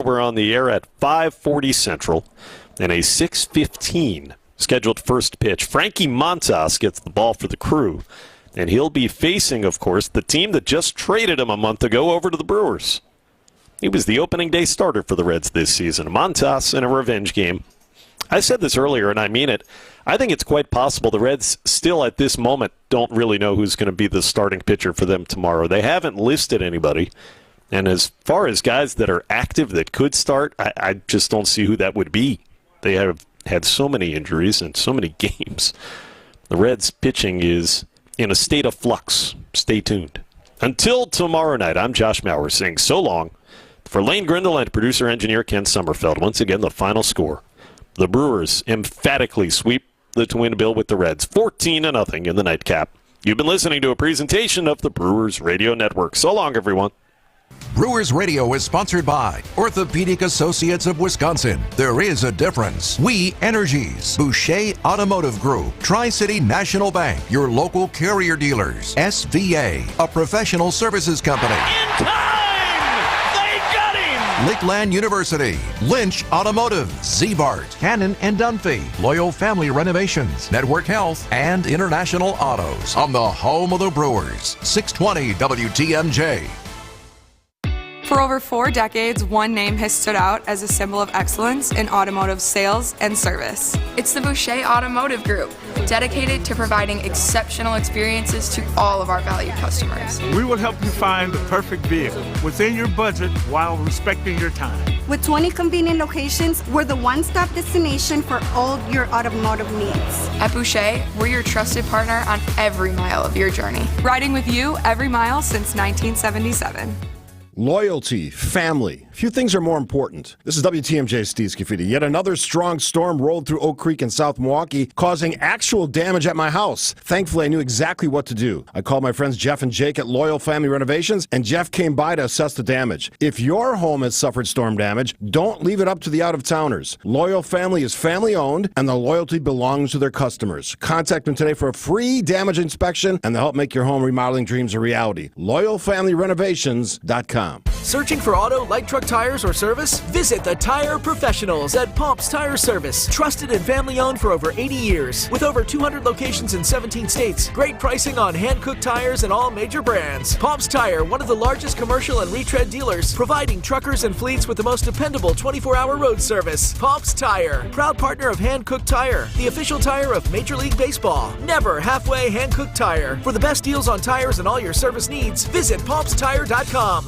We're on the air at 5:40 Central and a 6:15 scheduled first pitch. Frankie Montas gets the ball for the Crew, and he'll be facing, of course, the team that just traded him a month ago over to the Brewers. He was the opening day starter for the Reds this season. Montas in a revenge game. I said this earlier, and I mean it. I think it's quite possible the Reds still at this moment don't really know who's going to be the starting pitcher for them tomorrow. They haven't listed anybody. And as far as guys that are active that could start, I just don't see who that would be. They have had so many injuries and so many games. The Reds' pitching is in a state of flux. Stay tuned. Until tomorrow night, I'm Josh Maurer saying so long. For Lane Grindle and producer-engineer Ken Sommerfeld, once again, the final score. The Brewers emphatically sweep the Twin Bill with the Reds, 14-0 in the nightcap. You've been listening to a presentation of the Brewers Radio Network. So long, everyone. Brewers Radio is sponsored by Orthopedic Associates of Wisconsin. There is a difference. We Energies, Boucher Automotive Group, Tri-City National Bank, your local carrier dealers, SVA, a professional services company. In time! They got him! Lakeland University, Lynch Automotive, Zbart, Cannon and Dunphy, Loyal Family Renovations, Network Health, and International Autos on the home of the Brewers, 620 WTMJ. For over 4 decades, one name has stood out as a symbol of excellence in automotive sales and service. It's the Boucher Automotive Group, dedicated to providing exceptional experiences to all of our valued customers. We will help you find the perfect vehicle within your budget while respecting your time. With 20 convenient locations, we're the one-stop destination for all your automotive needs. At Boucher, we're your trusted partner on every mile of your journey. Riding with you every mile since 1977. Loyalty, family. Few things are more important. This is WTMJ Steve Scafidi. Yet another strong storm rolled through Oak Creek in South Milwaukee, causing actual damage at my house. Thankfully, I knew exactly what to do. I called my friends Jeff and Jake at Loyal Family Renovations, and Jeff came by to assess the damage. If your home has suffered storm damage, don't leave it up to the out-of-towners. Loyal Family is family-owned, and the loyalty belongs to their customers. Contact them today for a free damage inspection, and they'll help make your home remodeling dreams a reality. LoyalFamilyRenovations.com. Searching for auto, light truck tires, or service? Visit the Tire Professionals at Pomp's Tire Service. Trusted and family-owned for over 80 years. With over 200 locations in 17 states. Great pricing on hand-cooked tires and all major brands. Pomp's Tire, one of the largest commercial and retread dealers, providing truckers and fleets with the most dependable 24-hour road service. Pomp's Tire, proud partner of Hand-Cooked Tire, the official tire of Major League Baseball. Never halfway hand-cooked tire. For the best deals on tires and all your service needs, visit pompstire.com.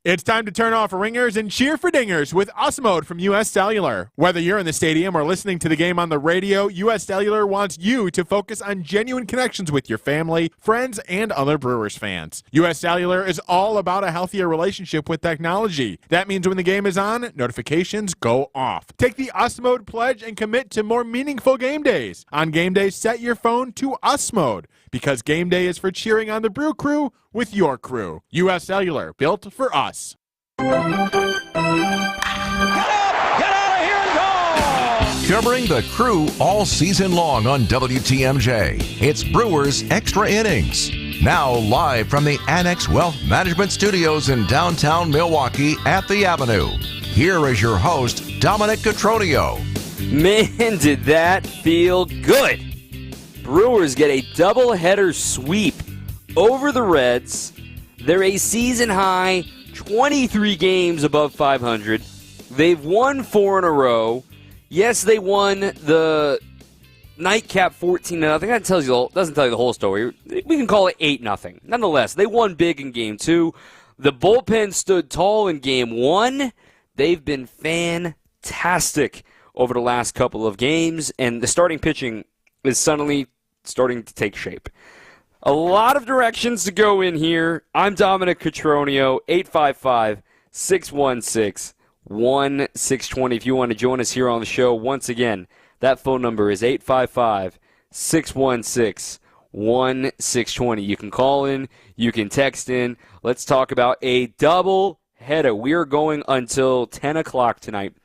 It's time to turn off ringers and cheer for dingers with US Mode from US Cellular. Whether you're in the stadium or listening to the game on the radio, US Cellular wants you to focus on genuine connections with your family, friends, and other Brewers fans. US Cellular is all about a healthier relationship with technology. That means when the game is on, notifications go off. Take the US Mode pledge and commit to more meaningful game days. On game days, set your phone to US Mode, because game day is for cheering on the Brew Crew with your crew. US Cellular, built for us. Get up! Get out of here and go! Covering the Crew all season long on WTMJ, it's Brewers Extra Innings. Now live from the Annex Wealth Management Studios in downtown Milwaukee at the Avenue. Here is your host, Dominic Cotroneo. Man, did that feel good. Brewers get a doubleheader sweep over the Reds. They're a season-high 23 games above 500. They've won 4 in a row. Yes, they won the nightcap 14-0. That doesn't tell you the whole story. We can call it 8-0. Nonetheless, they won big in Game 2. The bullpen stood tall in Game 1. They've been fantastic over the last couple of games, and the starting pitching is suddenly starting to take shape. A lot of directions to go in here. I'm Dominic Cotroneo, 855-616-1620. If you want to join us here on the show, once again, that phone number is 855-616-1620. You can call in, you can text in. Let's talk about a double header. We are going until 10 o'clock tonight.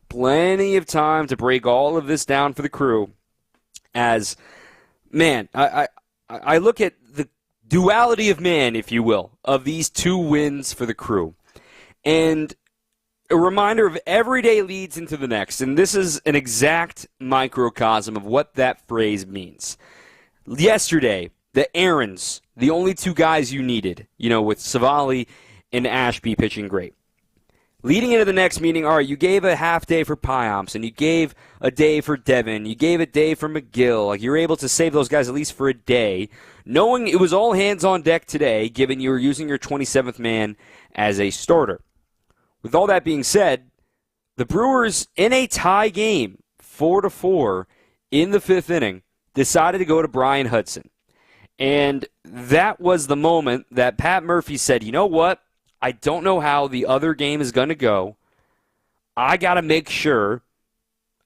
Plenty of time to break all of this down for the Crew. As, man, I look at the duality of man, if you will, of these 2 wins for the Crew. And a reminder of every day leads into the next, and this is an exact microcosm of what that phrase means. Yesterday, the errands, the only two guys you needed, with Savali and Ashby pitching great. Leading into the next meeting, all right, you gave a half day for Pyomps, and you gave a day for Devin, you gave a day for McGill. Like, you were able to save those guys at least for a day, knowing it was all hands on deck today, given you were using your 27th man as a starter. With all that being said, the Brewers, in a tie game, 4-4, in the fifth inning, decided to go to Brian Hudson. And that was the moment that Pat Murphy said, you know what? I don't know how the other game is going to go. I got to make sure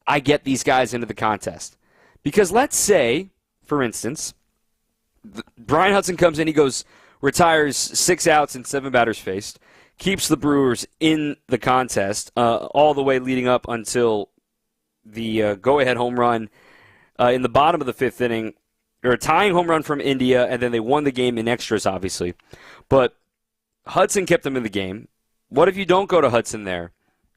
I get these guys into the contest. Because let's say, for instance, Brian Hudson comes in, he goes, retires 6 outs and 7 batters faced, keeps the Brewers in the contest all the way leading up until the go-ahead home run in the bottom of the fifth inning, or a tying home run from India, and then they won the game in extras, obviously. But Hudson kept them in the game. What if you don't go to Hudson there,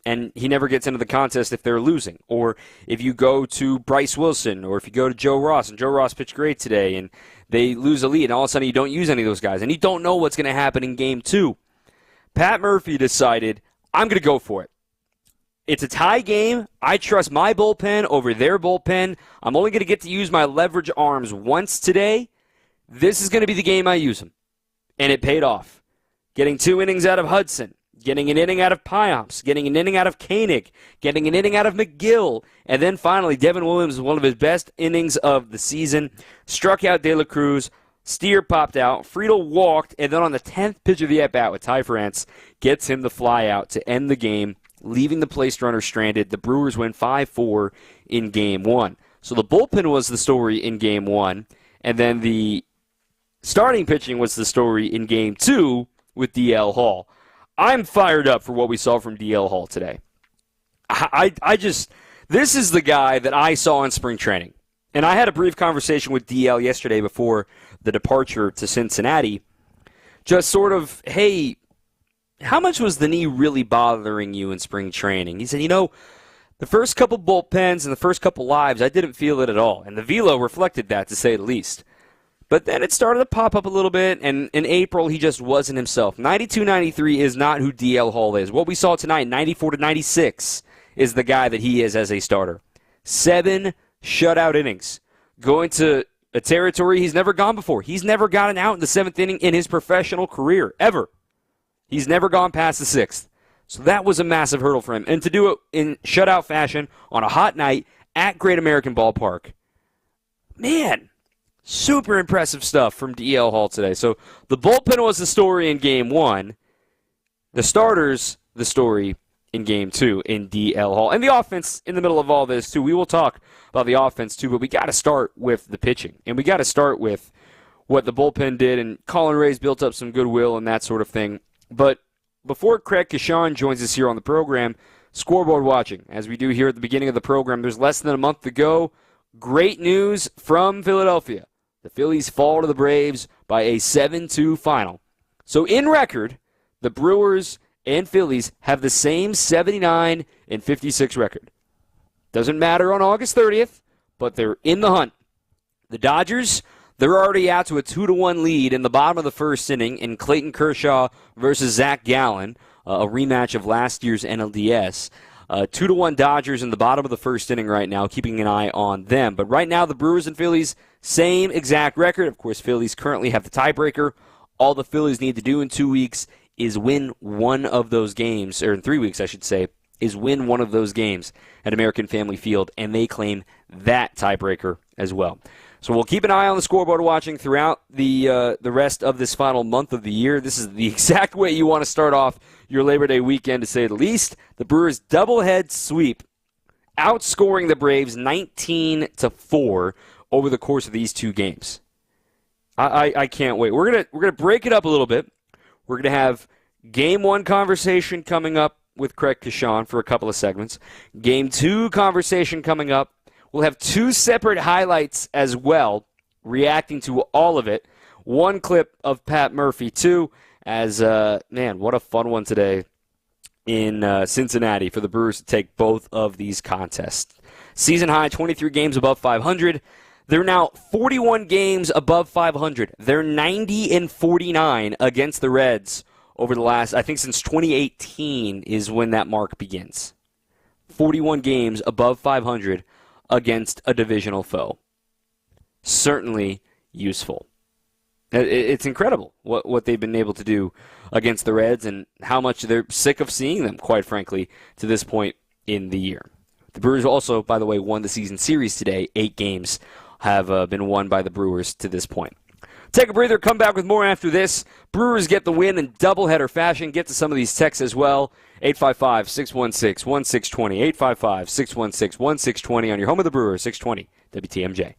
and he never gets into the contest if they're losing? Or if you go to Bryce Wilson, or if you go to Joe Ross, and Joe Ross pitched great today, and they lose a lead, and all of a sudden you don't use any of those guys, and you don't know what's going to happen in Game 2. Pat Murphy decided, I'm going to go for it. It's a tie game. I trust my bullpen over their bullpen. I'm only going to get to use my leverage arms once today. This is going to be the game I use them. And it paid off. Getting 2 innings out of Hudson, getting an inning out of Pyomps, getting an inning out of Koenig, getting an inning out of McGill, and then finally Devin Williams, one of his best innings of the season, struck out De La Cruz. Steer popped out, Friedel walked, and then on the 10th pitch of the at-bat with Ty France, gets him the fly out to end the game, leaving the placed runner stranded. The Brewers win 5-4 in Game 1. So the bullpen was the story in Game 1, and then the starting pitching was the story in Game 2 with DL Hall. I'm fired up for what we saw from DL Hall today. This is the guy that I saw in spring training. And I had a brief conversation with DL yesterday before the departure to Cincinnati. Just sort of, hey, how much was the knee really bothering you in spring training? He said, the first couple bullpens and the first couple lives, I didn't feel it at all. And the velo reflected that, to say the least. But then it started to pop up a little bit, and in April, he just wasn't himself. 92-93 is not who DL Hall is. What we saw tonight, 94-96, is the guy that he is as a starter. 7 shutout innings. Going to a territory he's never gone before. He's never gotten out in the 7th inning in his professional career, ever. He's never gone past the 6th. So that was a massive hurdle for him. And to do it in shutout fashion on a hot night at Great American Ballpark, man, super impressive stuff from DL Hall today. So the bullpen was the story in Game 1. The starters, the story in Game 2 in DL Hall. And the offense in the middle of all this, too. We will talk about the offense, too, but we got to start with the pitching. And we got to start with what the bullpen did, and Colin Ray's built up some goodwill and that sort of thing. But before Craig Kashan joins us here on the program, scoreboard watching. As we do here at the beginning of the program, there's less than a month to go. Great news from Philadelphia. The Phillies fall to the Braves by a 7-2 final. So in record, the Brewers and Phillies have the same 79-56 record. Doesn't matter on August 30th, but they're in the hunt. The Dodgers, they're already out to a 2-1 lead in the bottom of the first inning in Clayton Kershaw versus Zach Gallen, a rematch of last year's NLDS. 2-1 Dodgers in the bottom of the first inning right now, keeping an eye on them. But right now, the Brewers and Phillies, same exact record. Of course, Phillies currently have the tiebreaker. All the Phillies need to do in 2 weeks is win one of those games, or in 3 weeks, I should say, is win one of those games at American Family Field, and they claim that tiebreaker as well. So we'll keep an eye on the scoreboard watching throughout the rest of this final month of the year. This is the exact way you want to start off your Labor Day weekend, to say the least. The Brewers doublehead sweep, outscoring the Braves 19-4 over the course of these 2 games. I can't wait. We're gonna break it up a little bit. We're gonna have Game 1 conversation coming up with Craig Kashan for a couple of segments. Game 2 conversation coming up. We'll have 2 separate highlights as well, reacting to all of it. 1 clip of Pat Murphy, too, as, man, what a fun one today. in Cincinnati for the Brewers to take both of these contests. Season high, 23 games above 500. They're now 41 games above 500. They're 90-49 against the Reds over the last, I think since 2018 is when that mark begins. 41 games above 500 against a divisional foe. Certainly useful. It's incredible what they've been able to do against the Reds and how much they're sick of seeing them, quite frankly, to this point in the year. The Brewers also, by the way, won the season series today. 8 games have been won by the Brewers to this point. Take a breather, come back with more after this. Brewers get the win in doubleheader fashion. Get to some of these texts as well. 855-616-1620. 855-616-1620 on your home of the Brewers, 620 WTMJ.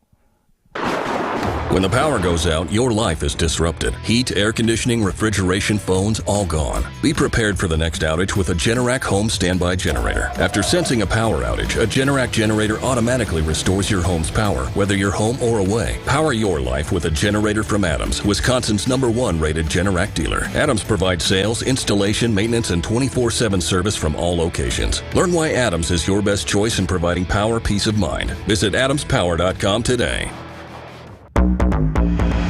When the power goes out, your life is disrupted. Heat, air conditioning, refrigeration, phones, all gone. Be prepared for the next outage with a Generac home standby generator. After sensing a power outage, a Generac generator automatically restores your home's power, whether you're home or away. Power your life with a generator from Adams, Wisconsin's #1 rated Generac dealer. Adams provides sales, installation, maintenance, and 24/7 service from all locations. Learn why Adams is your best choice in providing power peace of mind. Visit adamspower.com today.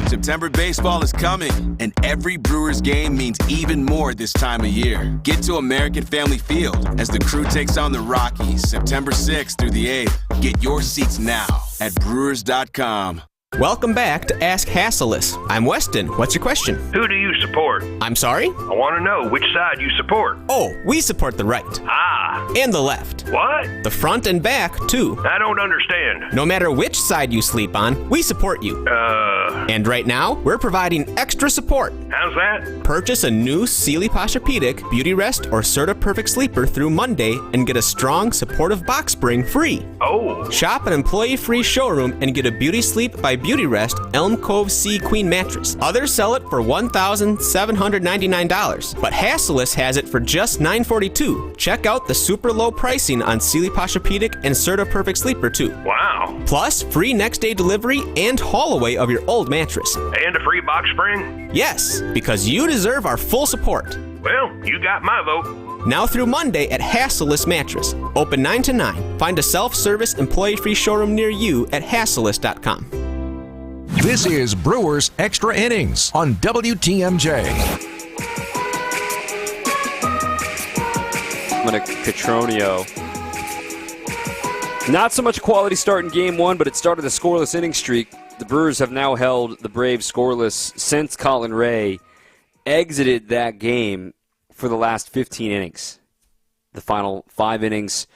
September baseball is coming, and every Brewers game means even more this time of year. Get to American Family Field as the Crew takes on the Rockies September 6th through the 8th. Get your seats now at Brewers.com. Welcome back to Ask Hasselus. I'm Weston. What's your question? Who do you support? I'm sorry? I want to know which side you support. Oh, we support the right. Ah. And the left. What? The front and back, too. I don't understand. No matter which side you sleep on, we support you. And right now, we're providing extra support. How's that? Purchase a new Sealy Posturepedic, Beauty Rest, or Serta Perfect Sleeper through Monday and get a strong, supportive box spring free. Oh. Shop an employee-free showroom and get a Beauty Sleep by Beauty Rest Elm Cove Sea Queen mattress. Others sell it for $1,799, but Hasselus has it for just $942. Check out the super low pricing on Sealy Posturepedic and Serta Perfect Sleeper too. Wow. Plus, free next day delivery and haul away of your old mattress. And a free box spring? Yes, because you deserve our full support. Well, you got my vote. Now through Monday at Hasselus Mattress. Open 9 to 9. Find a self-service employee-free showroom near you at hasselus.com. This is Brewers Extra Innings on WTMJ. Cotroneo. Not so much a quality start in Game 1, but it started a scoreless inning streak. The Brewers have now held the Braves scoreless since Colin Ray exited that game for the last 15 innings. The final 5 innings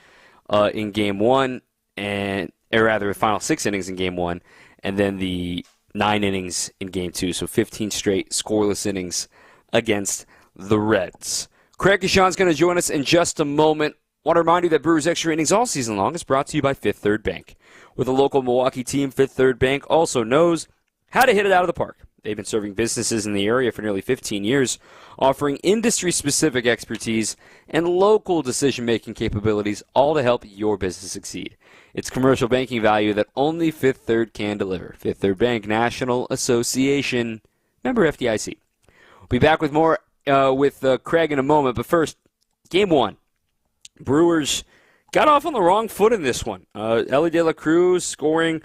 in Game 1, or rather the final 6 innings in Game 1, and then the 9 innings in Game 2. So 15 straight scoreless innings against the Reds. Craig Kashan's going to join us in just a moment. Want to remind you that Brewers Extra Innings all season long is brought to you by Fifth Third Bank. With a local Milwaukee team, Fifth Third Bank also knows how to hit it out of the park. They've been serving businesses in the area for nearly 15 years, offering industry-specific expertise and local decision-making capabilities, all to help your business succeed. It's commercial banking value that only Fifth Third can deliver. Fifth Third Bank National Association, member FDIC. We'll be back with more with Craig in a moment, but first, Game 1. Brewers got off on the wrong foot in this one. Ellie De La Cruz scoring,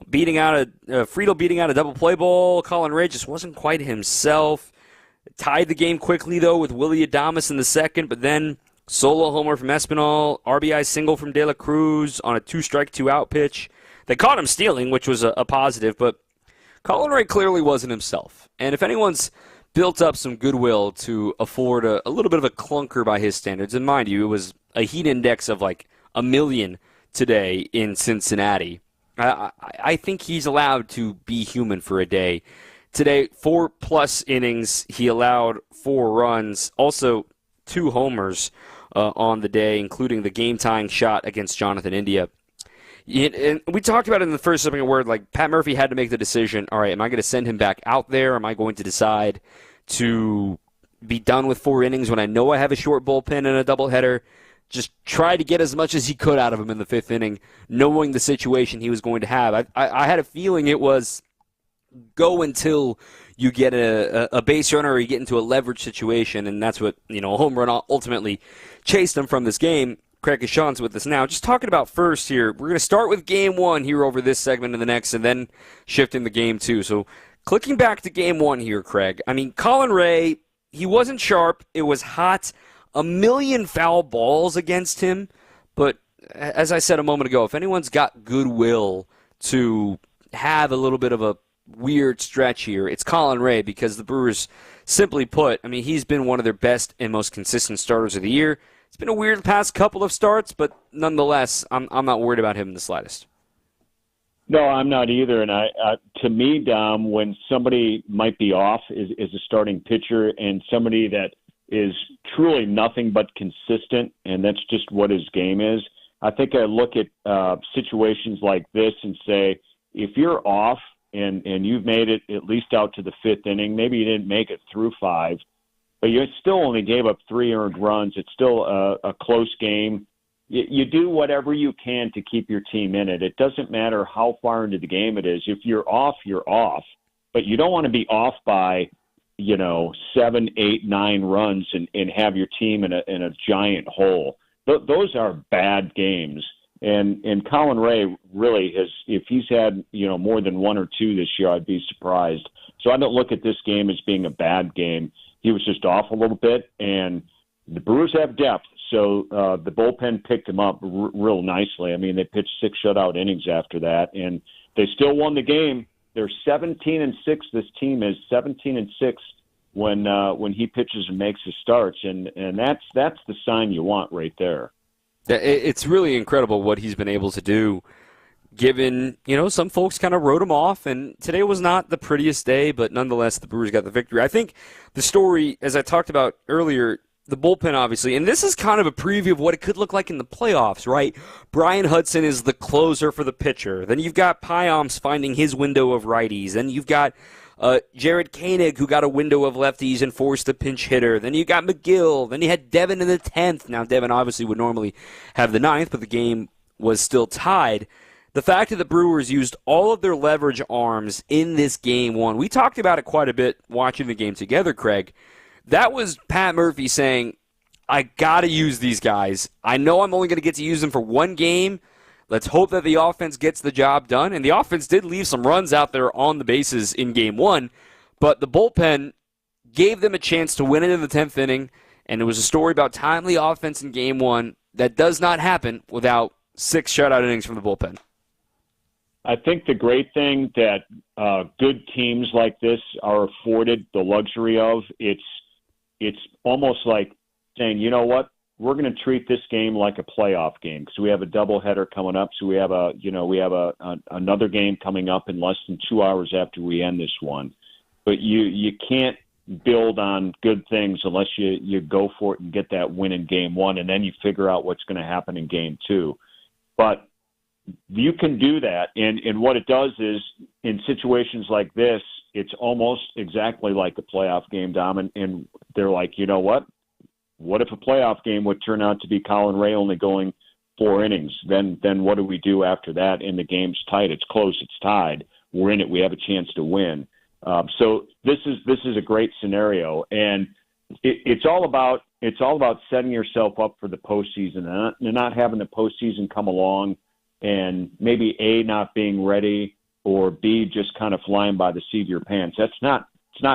Friedel beating out a double play ball. Colin Ray just wasn't quite himself. Tied the game quickly, though, with Willie Adames in the second, but then solo homer from Espinal, RBI single from De La Cruz on a 2-strike, 2-out pitch. They caught him stealing, which was a positive, but Colin Ray clearly wasn't himself. And if anyone's built up some goodwill to afford a little bit of a clunker by his standards, and mind you, it was a heat index of like 1 million today in Cincinnati, I think he's allowed to be human for a day. Today, 4+ innings. He allowed 4 runs, also 2 homers on the day, including the game-tying shot against Jonathan India. And we talked about it in the first segment where like Pat Murphy had to make the decision, all right, am I going to send him back out there? Am I going to decide to be done with 4 innings when I know I have a short bullpen and a doubleheader? Just try to get as much as he could out of him in the 5th inning, knowing the situation he was going to have. I had a feeling it was go until you get a base runner or you get into a leverage situation, and that's what, a home run ultimately chased them from this game. Craig Kashan's with us now. Just talking about first here, we're going to start with Game 1 here over this segment and the next, and then shift into Game 2. So clicking back to Game 1 here, Craig. I mean, Colin Ray, he wasn't sharp. It was hot. A million foul balls against him. But as I said a moment ago, if anyone's got goodwill to have a little bit of a weird stretch here, it's Colin Ray, because the Brewers, simply put, I mean, he's been one of their best and most consistent starters of the year. It's been a weird past couple of starts, but nonetheless, I'm not worried about him in the slightest. No, I'm not either. And to me, Dom, when somebody might be off is a starting pitcher and somebody that is truly nothing but consistent, and that's just what his game is, I think I look at situations like this and say, if you're off and you've made it at least out to the fifth inning, maybe you didn't make it through five, but you still only gave up 3 earned runs. It's still a close game. You do whatever you can to keep your team in it. It doesn't matter how far into the game it is. If you're off, you're off. But you don't want to be off by, 7, 8, 9 runs and have your team in a giant hole. Those are bad games. And Colin Ray really has, if he's had, more than 1 or 2 this year, I'd be surprised. So I don't look at this game as being a bad game. He was just off a little bit, and the Brewers have depth. So the bullpen picked him up real nicely. I mean, they pitched 6 shutout innings after that, and they still won the game. They're 17-6. This team is 17-6 when he pitches and makes his starts, and that's the sign you want right there. It's really incredible what he's been able to do, given, some folks kind of wrote him off, and today was not the prettiest day, but nonetheless, the Brewers got the victory. I think the story, as I talked about earlier, the bullpen, obviously, and this is kind of a preview of what it could look like in the playoffs, right? Brian Hudson is the closer for the pitcher. Then you've got Payamps finding his window of righties. Then you've got Jared Koenig, who got a window of lefties and forced a pinch hitter. Then you got McGill. Then you had Devin in the 10th. Now, Devin obviously would normally have the 9th, but the game was still tied. The fact that the Brewers used all of their leverage arms in this Game 1, we talked about it quite a bit watching the game together, Craig. That was Pat Murphy saying, I got to use these guys. I know I'm only going to get to use them for 1 game. Let's hope that the offense gets the job done. And the offense did leave some runs out there on the bases in Game 1, but the bullpen gave them a chance to win it in the 10th inning, and it was a story about timely offense in Game 1 that does not happen without 6 shutout innings from the bullpen. I think the great thing that good teams like this are afforded the luxury of, it's almost like saying, you know what, we're going to treat this game like a playoff game because we have a doubleheader coming up. So we have another game coming up in less than 2 hours after we end this one. But you can't build on good things unless you go for it and get that win in Game 1, and then you figure out what's going to happen in Game 2. But you can do that, and what it does is, in situations like this, it's almost exactly like a playoff game, Dom, and they're like, you know what? What if a playoff game would turn out to be Colin Ray only going 4 innings? Then what do we do after that? And the game's tight. It's close. It's tied. We're in it. We have a chance to win. So this is a great scenario, and it's all about setting yourself up for the postseason and not having the postseason come along and maybe A, not being ready, or B, just kind of flying by the seat of your pants. It's not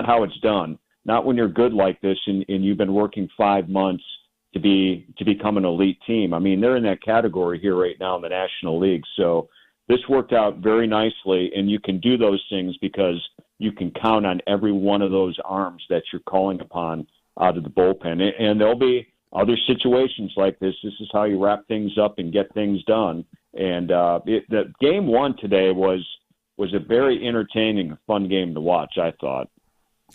how it's done. Not when you're good like this and you've been working 5 months to become an elite team. I mean, they're in that category here right now in the National League. So this worked out very nicely, and you can do those things because you can count on every one of those arms that you're calling upon out of the bullpen. And there'll be other situations like this. This is how you wrap things up and get things done. And the Game 1 today was a very entertaining, fun game to watch, I thought.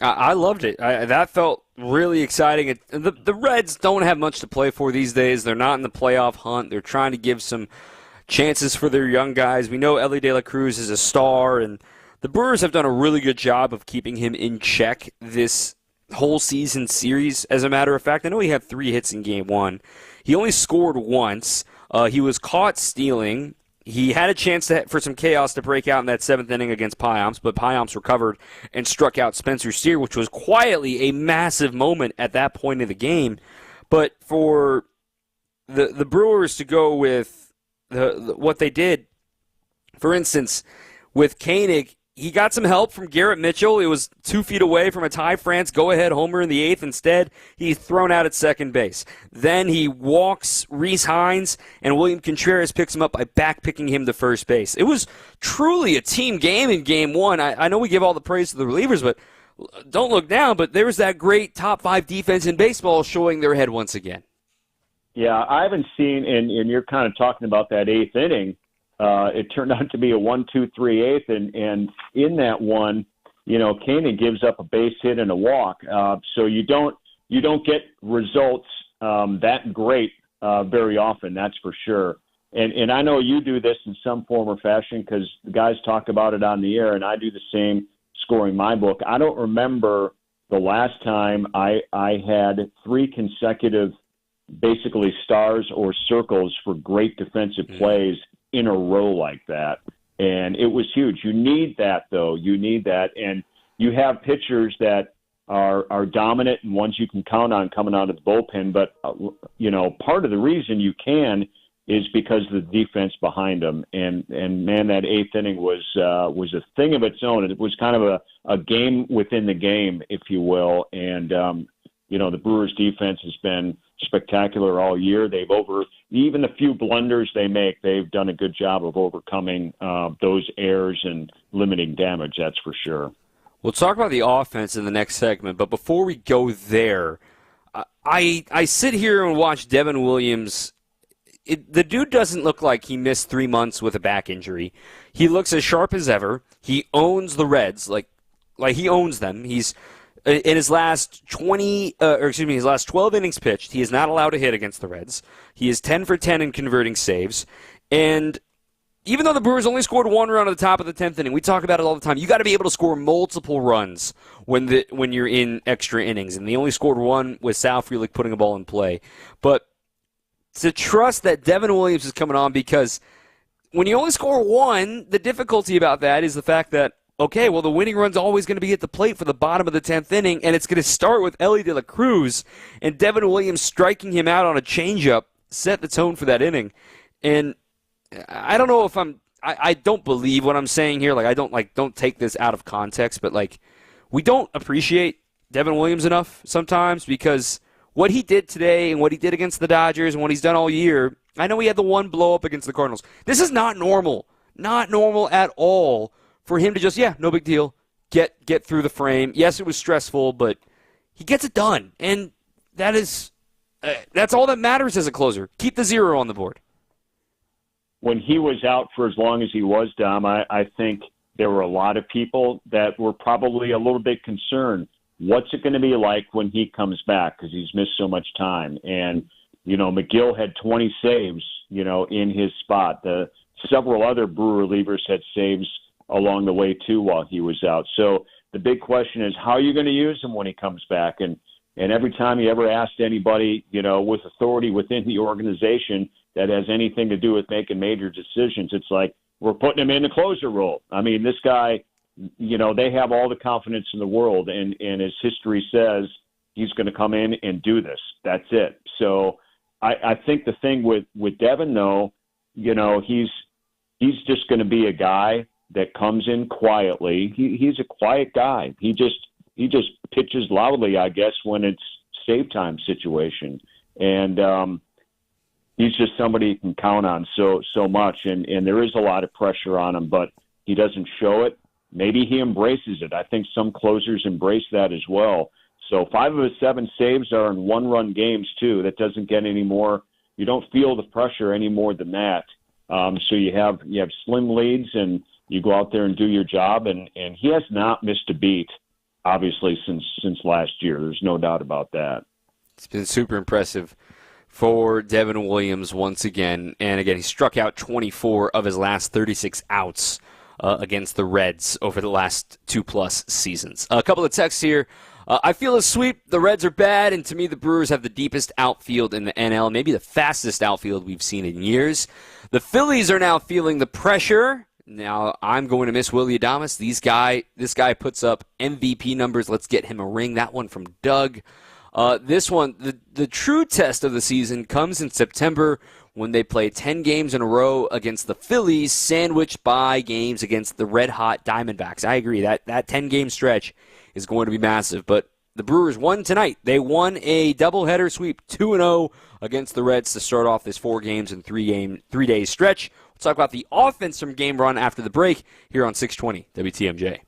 I loved it. That felt really exciting. The Reds don't have much to play for these days. They're not in the playoff hunt. They're trying to give some chances for their young guys. We know Elly De La Cruz is a star, and the Brewers have done a really good job of keeping him in check this whole season series. As a matter of fact, I know he had 3 hits in Game 1. He only scored once. He was caught stealing he had a chance for some chaos to break out in that 7th inning against Payamps, but Payamps recovered and struck out Spencer Steer, which was quietly a massive moment at that point of the game. But for the Brewers to go with what they did, for instance, with Koenig, he got some help from Garrett Mitchell. It was 2 feet away from a Ty France go-ahead homer in the 8th. Instead, he's thrown out at second base. Then he walks Rhys Hines, and William Contreras picks him up by back-picking him to first base. It was truly a team game in Game 1. I know we give all the praise to the relievers, but don't look down, but there was that great top 5 defense in baseball showing their head once again. Yeah, I haven't seen, and you're kind of talking about that 8th inning. It turned out to be a 1-2-3-8, and in that one, Koenig gives up a base hit and a walk. So you don't get results that great very often. That's for sure. And I know you do this in some form or fashion because the guys talk about it on the air, and I do the same scoring my book. I don't remember the last time I had 3 consecutive, basically stars or circles for great defensive plays in a row like that. And it was huge. You need that, though. You need that. And you have pitchers that are dominant and ones you can count on coming out of the bullpen. But, part of the reason you can is because of the defense behind them. And man, that 8th inning was a thing of its own. It was kind of a game within the game, if you will. And, the Brewers defense has been spectacular all year. Even the few blunders they make, they've done a good job of overcoming those errors and limiting damage, that's for sure. We'll talk about the offense in the next segment, but before we go there, I sit here and watch Devin Williams. The dude doesn't look like he missed 3 months with a back injury. He looks as sharp as ever. He owns the Reds, like he owns them. He's in his last 12 innings pitched, he is not allowed to hit against the Reds. He is 10 for 10 in converting saves. And even though the Brewers only scored 1 run at the top of the 10th inning, we talk about it all the time. You got to be able to score multiple runs when you're in extra innings. And they only scored 1 with Sal Frelick putting a ball in play. But to trust that Devin Williams is coming on, because when you only score 1, the difficulty about that is the fact that, okay, well, the winning run's always going to be at the plate for the bottom of the 10th inning, and it's going to start with Elly De La Cruz, and Devin Williams striking him out on a changeup set the tone for that inning. And I don't know if I don't believe what I'm saying here. Don't take this out of context, but we don't appreciate Devin Williams enough sometimes, because what he did today and what he did against the Dodgers and what he's done all year, I know he had the one blow up against the Cardinals. This is not normal. Not normal at all. For him to just, no big deal, get through the frame. Yes, it was stressful, but he gets it done. And that's all that matters as a closer. Keep the 0 on the board. When he was out for as long as he was, Dom, I think there were a lot of people that were probably a little bit concerned. What's it going to be like when he comes back? Because he's missed so much time. And, McGill had 20 saves, in his spot. Several other Brewer relievers had saves along the way too while he was out. So the big question is, how are you going to use him when he comes back? And every time you ever asked anybody, with authority within the organization that has anything to do with making major decisions, it's like, we're putting him in the closer role. I mean, this guy, they have all the confidence in the world, and as history says, he's going to come in and do this. That's it. So I think the thing with Devin, though, he's just going to be a guy that comes in quietly. He's a quiet guy. He just pitches loudly, I guess, when it's save time situation. And he's just somebody you can count on so much. And there is a lot of pressure on him, but he doesn't show it. Maybe he embraces it. I think some closers embrace that as well. So 5 of his 7 saves are in 1-run games too. That doesn't get any more. You don't feel the pressure any more than that. So you have slim leads, and you go out there and do your job, and he has not missed a beat, obviously, since last year. There's no doubt about that. It's been super impressive for Devin Williams once again. And again, he struck out 24 of his last 36 outs against the Reds over the last 2+ seasons. A couple of texts here. I feel a sweep. The Reds are bad, and to me, the Brewers have the deepest outfield in the NL, maybe the fastest outfield we've seen in years. The Phillies are now feeling the pressure. Now, I'm going to miss Willy Adames. This guy puts up MVP numbers. Let's get him a ring. That one from Doug. This one, the true test of the season comes in September when they play 10 games in a row against the Phillies, sandwiched by games against the red-hot Diamondbacks. I agree. That 10-game stretch is going to be massive. But the Brewers won tonight. They won a doubleheader sweep, 2-0 against the Reds to start off this 4 games and 3-day stretch. We'll talk about the offense from Game Run after the break here on 620 WTMJ.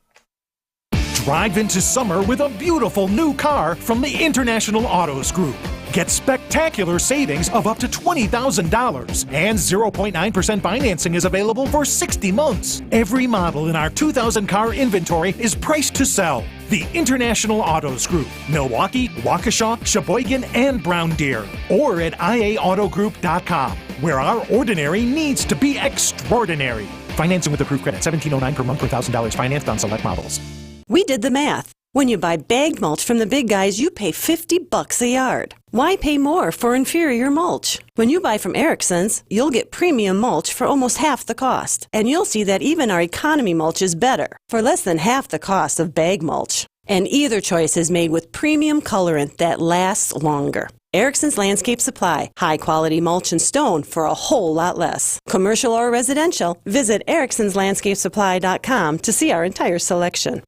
Drive into summer with a beautiful new car from the International Autos Group. Get spectacular savings of up to $20,000, and 0.9% financing is available for 60 months. Every model in our 2,000 car inventory is priced to sell. The International Autos Group, Milwaukee, Waukesha, Sheboygan, and Brown Deer. Or at IAAutogroup.com, where our ordinary needs to be extraordinary. Financing with approved credit, $1,709 per month per $1,000 financed on select models. We did the math. When you buy bagged mulch from the big guys, you pay $50 a yard. Why pay more for inferior mulch? When you buy from Erickson's, you'll get premium mulch for almost half the cost. And you'll see that even our economy mulch is better, for less than half the cost of bag mulch. And either choice is made with premium colorant that lasts longer. Erickson's Landscape Supply, high-quality mulch and stone for a whole lot less. Commercial or residential, visit ericksonslandscapesupply.com to see our entire selection.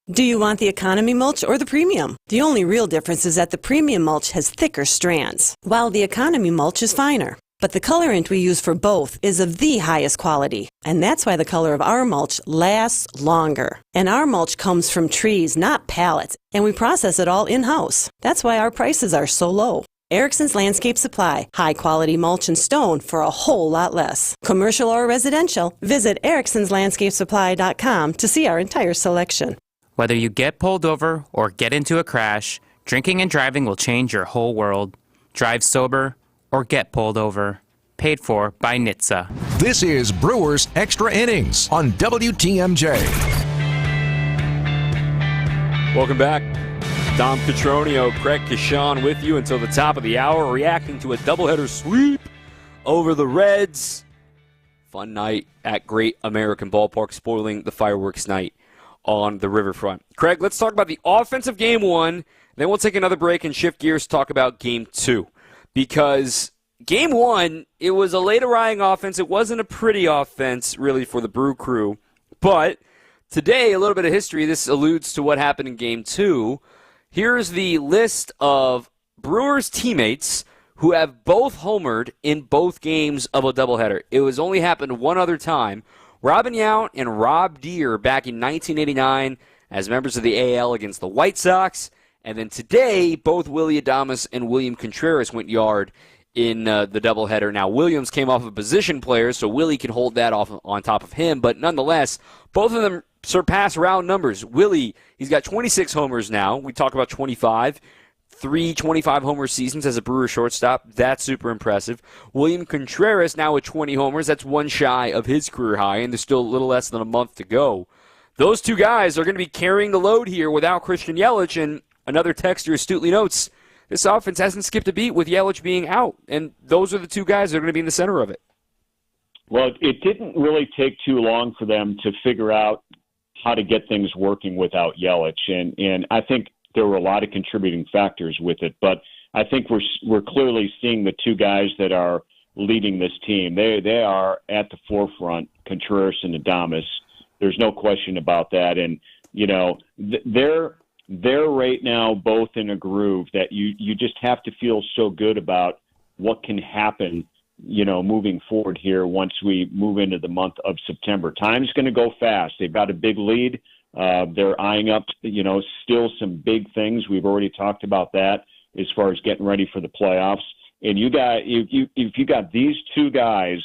Do you want the economy mulch or the premium? The only real difference is that the premium mulch has thicker strands, while the economy mulch is finer. But the colorant we use for both is of the highest quality, and that's why the color of our mulch lasts longer. And our mulch comes from trees, not pallets, and we process it all in-house. That's why our prices are so low. Erickson's Landscape Supply, high-quality mulch and stone for a whole lot less. Commercial or residential, visit ericksonslandscapesupply.com to see our entire selection. Whether you get pulled over or get into a crash, drinking and driving will change your whole world. Drive sober or get pulled over. Paid for by NHTSA. This is Brewers Extra Innings on WTMJ. Welcome back. Dom Cotroneo, Craig Kashan with you until the top of the hour, reacting to a doubleheader sweep over the Reds. Fun night at Great American Ballpark, spoiling the fireworks night on the riverfront. Craig, let's talk about the offense of Game 1, then we'll take another break and shift gears to talk about Game 2. Because Game 1, it was a late-arriving offense. It wasn't a pretty offense, really, for the Brew Crew. But today, a little bit of history. This alludes to what happened in Game 2. Here's the list of Brewers teammates who have both homered in both games of a doubleheader. It was only happened one other time. Robin Yount and Rob Deere back in 1989 as members of the AL against the White Sox. And then today, both Willy Adames and William Contreras went yard in the doubleheader. Now, Williams came off a position player, so Willie can hold that off on top of him. But nonetheless, both of them surpass round numbers. Willie, he's got 26 homers now. We talk about 25. 3 25-homer seasons as a Brewer shortstop. That's super impressive. William Contreras now with 20 homers. That's one shy of his career high, and there's still a little less than a month to go. Those two guys are going to be carrying the load here without Christian Yelich, and another texter astutely notes, this offense hasn't skipped a beat with Yelich being out, and those are the two guys that are going to be in the center of it. Well, it didn't really take too long for them to figure out how to get things working without Yelich, and I think there were a lot of contributing factors with it, but I think we're clearly seeing the two guys that are leading this team. They are at the forefront, Contreras and Adames. There's no question about that, and you know they're right now both in a groove that you just have to feel so good about what can happen, you know, moving forward here once we move into the month of September. Time's going to go fast. They've got a big lead. They're eyeing up, you know, still some big things. We've already talked about that as far as getting ready for the playoffs. And if you got these two guys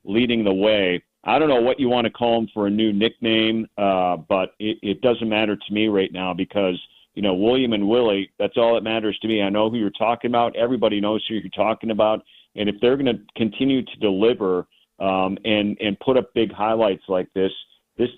leading the way, I don't know what you want to call them for a new nickname, but it doesn't matter to me right now because, you know, William and Willie, that's all that matters to me. I know who you're talking about. Everybody knows who you're talking about. And if they're going to continue to deliver and put up big highlights like this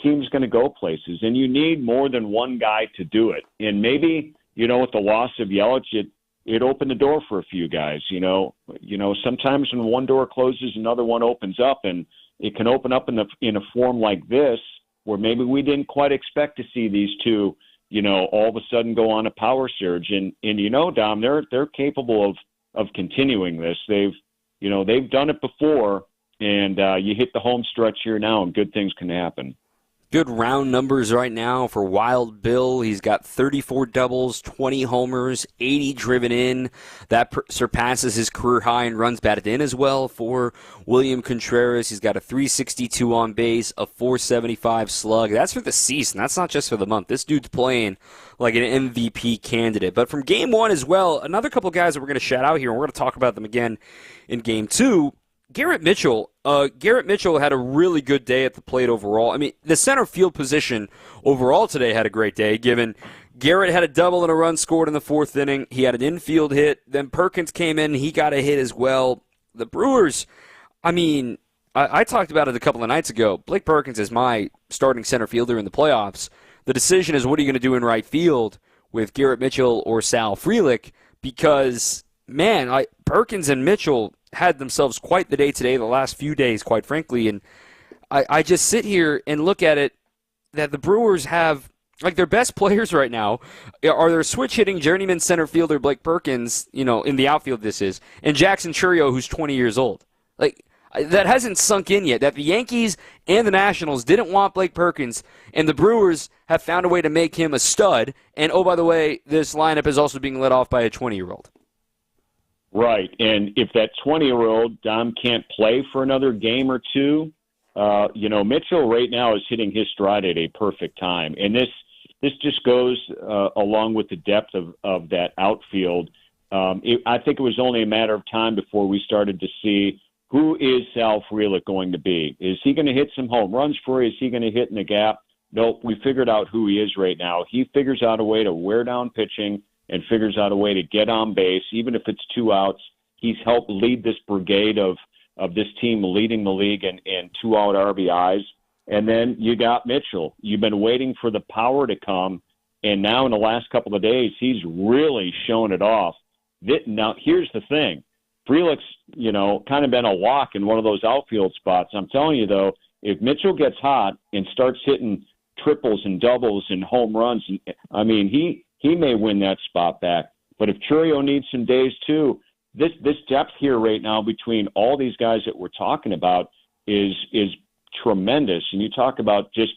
team's going to go places, and you need more than one guy to do it. And maybe with the loss of Yelich, it opened the door for a few guys. Sometimes when one door closes, another one opens up, and it can open up in a form like this where maybe we didn't quite expect to see these two, all of a sudden go on a power surge. And Dom, they're capable of continuing this. They've done it before, and you hit the home stretch here now, and good things can happen. Good round numbers right now for Wild Bill. He's got 34 doubles, 20 homers, 80 driven in. That surpasses his career high in runs batted in as well for William Contreras. He's got a 362 on base, a 475 slug. That's for the season. That's not just for the month. This dude's playing like an MVP candidate. But from Game 1 as well, another couple guys that we're going to shout out here, and we're going to talk about them again in Game 2. Garrett Mitchell had a really good day at the plate overall. I mean, the center field position overall today had a great day, given Garrett had a double and a run scored in the fourth inning. He had an infield hit. Then Perkins came in, and he got a hit as well. The Brewers, I mean, I talked about it a couple of nights ago. Blake Perkins is my starting center fielder in the playoffs. The decision is, what are you going to do in right field with Garrett Mitchell or Sal Frelick? Because, man, Perkins and Mitchell had themselves quite the day today, the last few days, quite frankly. And I just sit here and look at it that the Brewers have, like, their best players right now are their switch-hitting journeyman center fielder Blake Perkins, in the outfield this is, and Jackson Chourio, who's 20 years old. Like, that hasn't sunk in yet, that the Yankees and the Nationals didn't want Blake Perkins, and the Brewers have found a way to make him a stud. And, oh, by the way, this lineup is also being led off by a 20-year-old. Right, and if that 20-year-old, Dom, can't play for another game or two, Mitchell right now is hitting his stride at a perfect time. And this just goes along with the depth of that outfield. I think it was only a matter of time before we started to see who is Sal Frelick going to be. Is he going to hit some home runs for you? Is he going to hit in the gap? Nope, we figured out who he is right now. He figures out a way to wear down pitching and figures out a way to get on base, even if it's 2 outs. He's helped lead this brigade of this team leading the league in 2-out RBIs. And then you got Mitchell. You've been waiting for the power to come, and now in the last couple of days, he's really shown it off. Now, here's the thing. Frelick's, kind of been a lock in one of those outfield spots. I'm telling you, though, if Mitchell gets hot and starts hitting triples and doubles and home runs, he may win that spot back. But if Chourio needs some days too, this depth here right now between all these guys that we're talking about is tremendous. And you talk about just,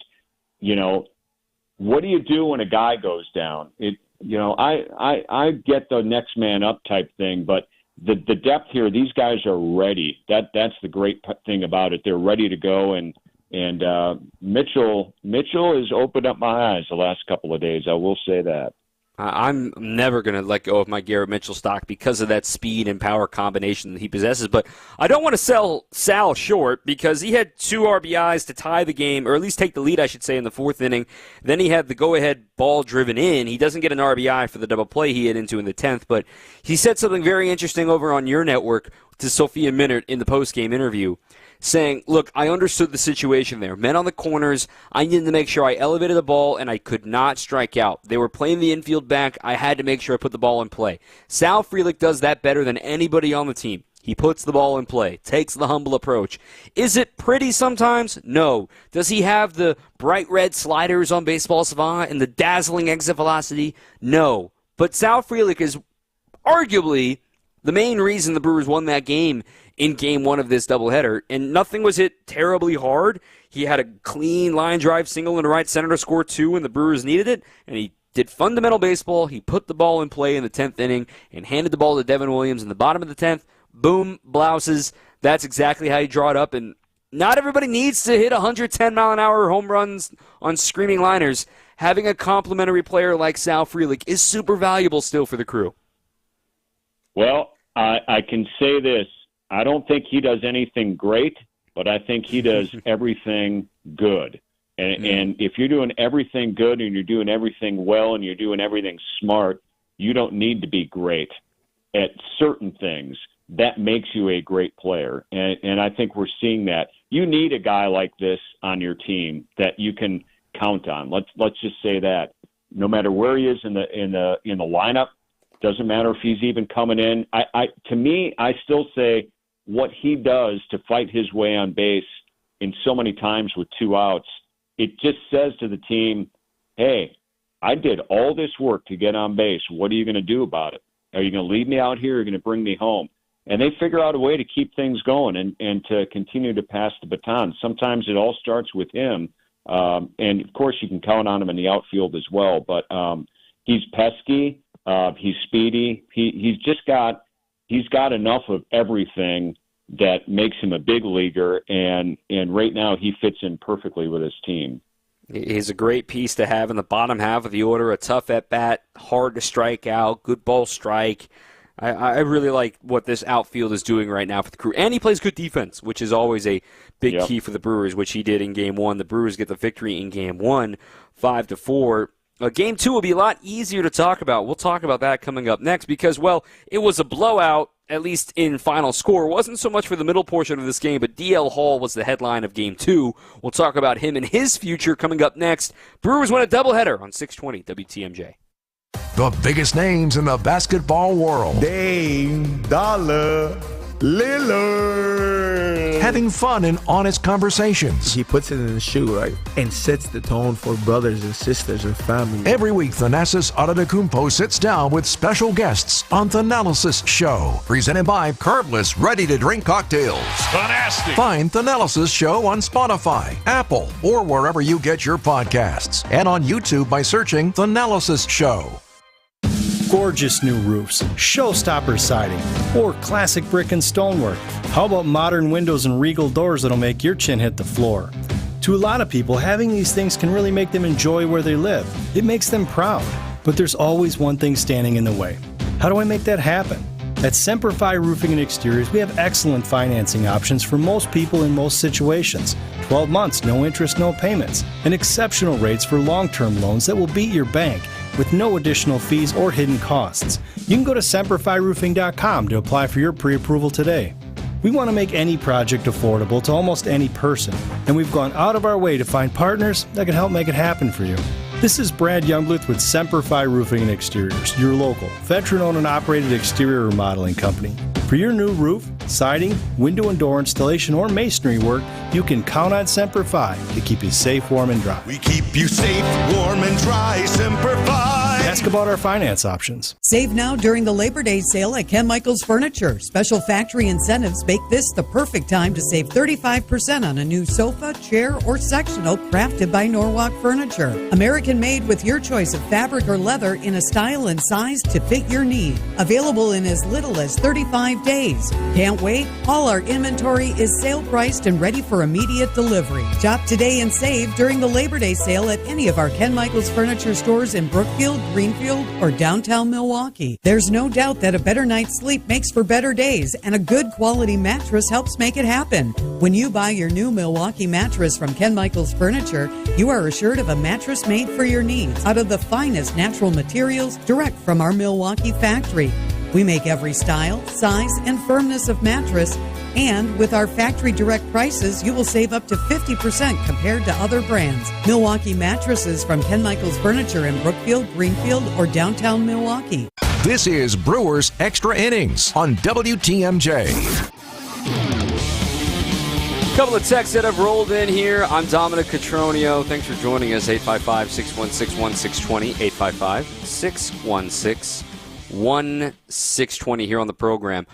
what do you do when a guy goes down? I get the next man up type thing, but the depth here, these guys are ready. That's the great thing about it. They're ready to go, and Mitchell has opened up my eyes the last couple of days. I will say that. I'm never going to let go of my Garrett Mitchell stock because of that speed and power combination that he possesses. But I don't want to sell Sal short because he had 2 RBIs to tie the game, or at least take the lead, I should say, in the fourth inning. Then he had the go-ahead ball driven in. He doesn't get an RBI for the double play he hit into in the 10th. But he said something very interesting over on your network to Sophia Minert in the post-game interview, saying, look, I understood the situation there. Men on the corners, I needed to make sure I elevated the ball, and I could not strike out. They were playing the infield back. I had to make sure I put the ball in play. Sal Frelick does that better than anybody on the team. He puts the ball in play, takes the humble approach. Is it pretty sometimes? No. Does he have the bright red sliders on Baseball Savant and the dazzling exit velocity? No. But Sal Frelick is arguably the main reason the Brewers won that game in Game 1 of this doubleheader, and nothing was hit terribly hard. He had a clean line drive single in the right center to score 2 when the Brewers needed it, and he did fundamental baseball. He put the ball in play in the 10th inning and handed the ball to Devin Williams in the bottom of the 10th. Boom, blouses. That's exactly how you draw it up, and not everybody needs to hit 110-mile-an-hour home runs on screaming liners. Having a complimentary player like Sal Frelick is super valuable still for the Crew. Well, I can say this. I don't think he does anything great, but I think he does everything good. And if you're doing everything good and you're doing everything well and you're doing everything smart, you don't need to be great at certain things. That makes you a great player. And I think we're seeing that. You need a guy like this on your team that you can count on. Let's just say that. no matter where he is in the lineup. Doesn't matter if he's even coming in. To me, I still say what he does to fight his way on base in so many times with 2 outs, it just says to the team, hey, I did all this work to get on base. What are you going to do about it? Are you going to leave me out here or are you going to bring me home? And they figure out a way to keep things going and to continue to pass the baton. Sometimes it all starts with him. And, of course, you can count on him in the outfield as well. But he's pesky. He's speedy. He's got enough of everything that makes him a big leaguer. And right now he fits in perfectly with his team. He's a great piece to have in the bottom half of the order, a tough at-bat, hard to strike out, good ball strike. I really like what this outfield is doing right now for the Crew. And he plays good defense, which is always a big key for the Brewers, which he did in Game 1. The Brewers get the victory in Game 1, 5-4. Game 2 will be a lot easier to talk about. We'll talk about that coming up next because, well, it was a blowout, at least in final score. It wasn't so much for the middle portion of this game, but DL Hall was the headline of Game 2. We'll talk about him and his future coming up next. Brewers win a doubleheader on 620 WTMJ. The biggest names in the basketball world. Dame Dollar Lillard. Having fun and honest conversations. He puts it in the shoe, right? And sets the tone for brothers and sisters and family. Every week, Thanasis Adetokounmpo sits down with special guests on Thanalysis Show. Presented by Carbless Ready-to-Drink Cocktails. Fantastic. Find Thanalysis Show on Spotify, Apple, or wherever you get your podcasts. And on YouTube by searching Thanalysis Show. Gorgeous new roofs, showstopper siding, or classic brick and stonework. How about modern windows and regal doors that'll make your chin hit the floor? To a lot of people, having these things can really make them enjoy where they live. It makes them proud. But there's always one thing standing in the way. How do I make that happen? At Semper Fi Roofing and Exteriors, we have excellent financing options for most people in most situations. 12 months, no interest, no payments, and exceptional rates for long-term loans that will beat your bank with no additional fees or hidden costs. You can go to SemperFiRoofing.com to apply for your pre-approval today. We want to make any project affordable to almost any person, and we've gone out of our way to find partners that can help make it happen for you. This is Brad Youngbluth with Semper Fi Roofing and Exteriors, your local, veteran-owned and operated exterior remodeling company. For your new roof, siding, window and door installation, or masonry work, you can count on Semper Fi to keep you safe, warm, and dry. We keep you safe, warm, and dry. Semper Fi. Ask about our finance options. Save now during the Labor Day sale at Ken Michaels Furniture. Special factory incentives make this the perfect time to save 35% on a new sofa, chair, or sectional crafted by Norwalk Furniture. American made with your choice of fabric or leather in a style and size to fit your need. Available in as little as 35 days. Can't wait? All our inventory is sale priced and ready for immediate delivery. Shop today and save during the Labor Day sale at any of our Ken Michaels Furniture stores in Brookfield, Greenfield, or downtown Milwaukee. There's no doubt that a better night's sleep makes for better days, and a good quality mattress helps make it happen. When you buy your new Milwaukee mattress from Ken Michaels Furniture, you are assured of a mattress made for your needs out of the finest natural materials direct from our Milwaukee factory. We make every style, size, and firmness of mattress, and with our factory direct prices, you will save up to 50% compared to other brands. Milwaukee mattresses from Ken Michaels Furniture in Brookfield, Greenfield, or downtown Milwaukee. This is Brewers Extra Innings on WTMJ. Couple of texts that have rolled in here. I'm Dominic Cotroneo. Thanks for joining us. 855-616-1620. 855-616-1620 here on the program.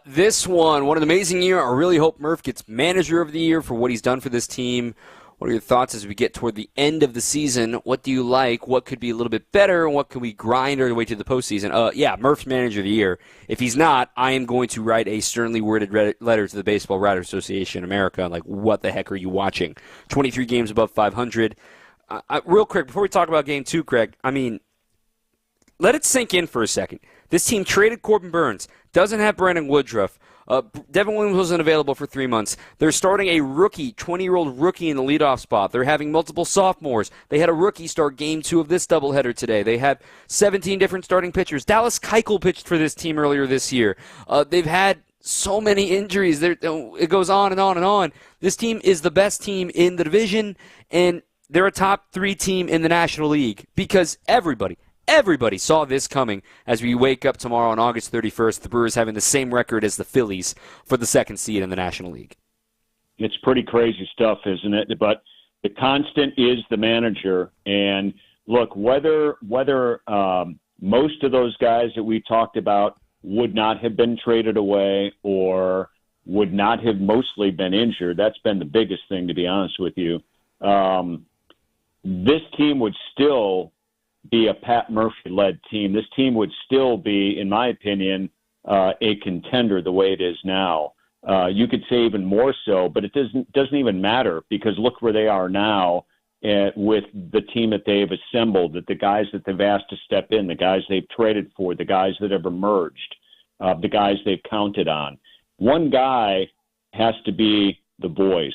This one, what an amazing year. I really hope Murph gets Manager of the Year for what he's done for this team. What are your thoughts as we get toward the end of the season? What do you like? What could be a little bit better? And what can we grind our way to the postseason? Yeah, Murph's Manager of the Year. If he's not, I am going to write a sternly worded letter to the Baseball Writers Association America. Like, what the heck are you watching? 23 games above 500. Real quick, before we talk about Game 2, Craig, I mean, let it sink in for a second. This team traded Corbin Burns, doesn't have Brandon Woodruff. Devin Williams wasn't available for 3 months. They're starting a rookie, 20-year-old rookie in the leadoff spot. They're having multiple sophomores. They had a rookie start Game 2 of this doubleheader today. They have 17 different starting pitchers. Dallas Keuchel pitched for this team earlier this year. They've had so many injuries. It goes on and on and on. This team is the best team in the division, and they're a top 3 team in the National League because everybody saw this coming as we wake up tomorrow on August 31st, the Brewers having the same record as the Phillies for the 2nd seed in the National League. It's pretty crazy stuff, isn't it? But the constant is the manager. And look, whether most of those guys that we talked about would not have been traded away or would not have mostly been injured, that's been the biggest thing, to be honest with you. This team would still be a Pat Murphy-led team. This team would still be, in my opinion, a contender the way it is now. You could say even more so, but it doesn't even matter because look where they are now with the team that they've assembled, that the guys that they've asked to step in, the guys they've traded for, the guys that have emerged, the guys they've counted on. One guy has to be the voice,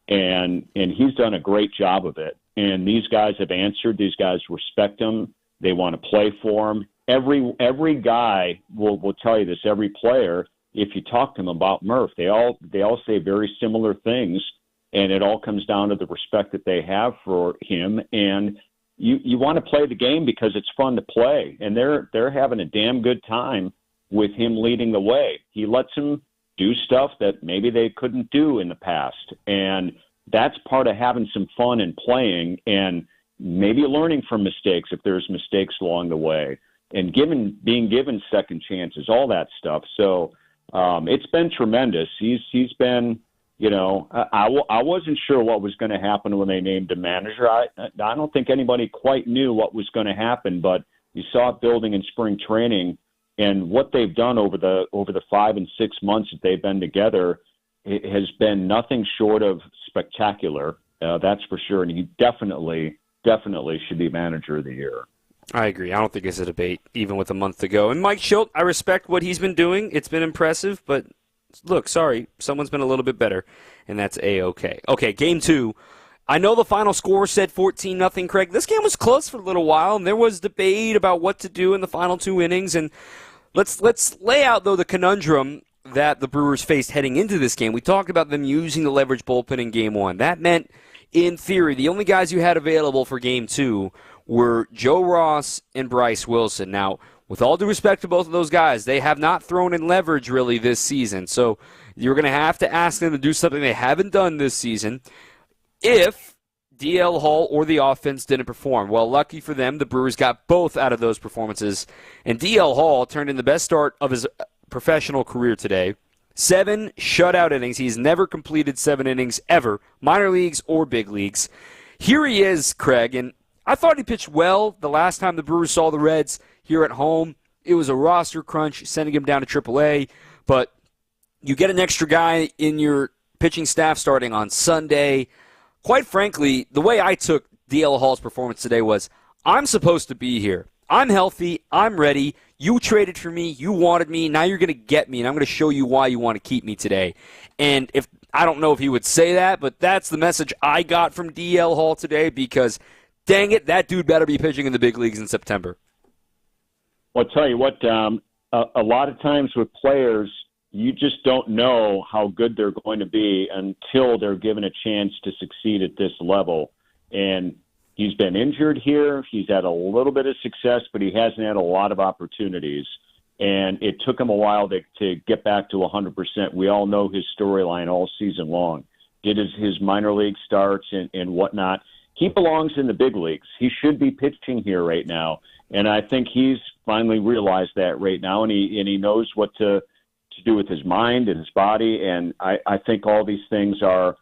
and he's done a great job of it. And these guys have answered. These guys respect him. They want to play for him. Every guy will tell you this. Every player, if you talk to them about Murph, they all say very similar things, and it all comes down to the respect that they have for him. And you want to play the game because it's fun to play, and they're having a damn good time with him leading the way. He lets them do stuff that maybe they couldn't do in the past, and that's part of having some fun and playing, and maybe learning from mistakes if there's mistakes along the way, and being given second chances, all that stuff. So it's been tremendous. He's been, I wasn't sure what was going to happen when they named a manager. I don't think anybody quite knew what was going to happen, but you saw it building in spring training, and what they've done over the 5 and 6 months that they've been together, it has been nothing short of spectacular. That's for sure, and he definitely should be manager of the year. I agree. I don't think it's a debate, even with a month to go. And Mike Schilt, I respect what he's been doing. It's been impressive, but look, sorry, someone's been a little bit better, and that's A-okay. Okay, Game 2. I know the final score said 14-0, Craig. This game was close for a little while, and there was debate about what to do in the final 2 innings. And let's lay out, though, the conundrum that the Brewers faced heading into this game. We talked about them using the leverage bullpen in Game 1. That meant, in theory, the only guys you had available for Game 2 were Joe Ross and Bryce Wilson. Now, with all due respect to both of those guys, they have not thrown in leverage really this season. So you're going to have to ask them to do something they haven't done this season if DL Hall or the offense didn't perform. Well, lucky for them, the Brewers got both out of those performances. And DL Hall turned in the best start of his professional career today. 7 shutout innings. He's never completed 7 innings ever, minor leagues or big leagues. Here he is, Craig, and I thought he pitched well the last time the Brewers saw the Reds here at home. It was a roster crunch, sending him down to AAA, but you get an extra guy in your pitching staff starting on Sunday. Quite frankly, the way I took DL Hall's performance today was, I'm supposed to be here. I'm healthy. I'm ready. You traded for me. You wanted me. Now you're going to get me, and I'm going to show you why you want to keep me today. And I don't know if he would say that, but that's the message I got from DL Hall today because, dang it, that dude better be pitching in the big leagues in September. Well, I'll tell you what, a lot of times with players, you just don't know how good they're going to be until they're given a chance to succeed at this level. And he's been injured here. He's had a little bit of success, but he hasn't had a lot of opportunities. And it took him a while to get back to 100%. We all know his storyline all season long. Did his minor league starts and whatnot. He belongs in the big leagues. He should be pitching here right now. And I think he's finally realized that right now, and he knows what to do with his mind and his body. And I think all these things are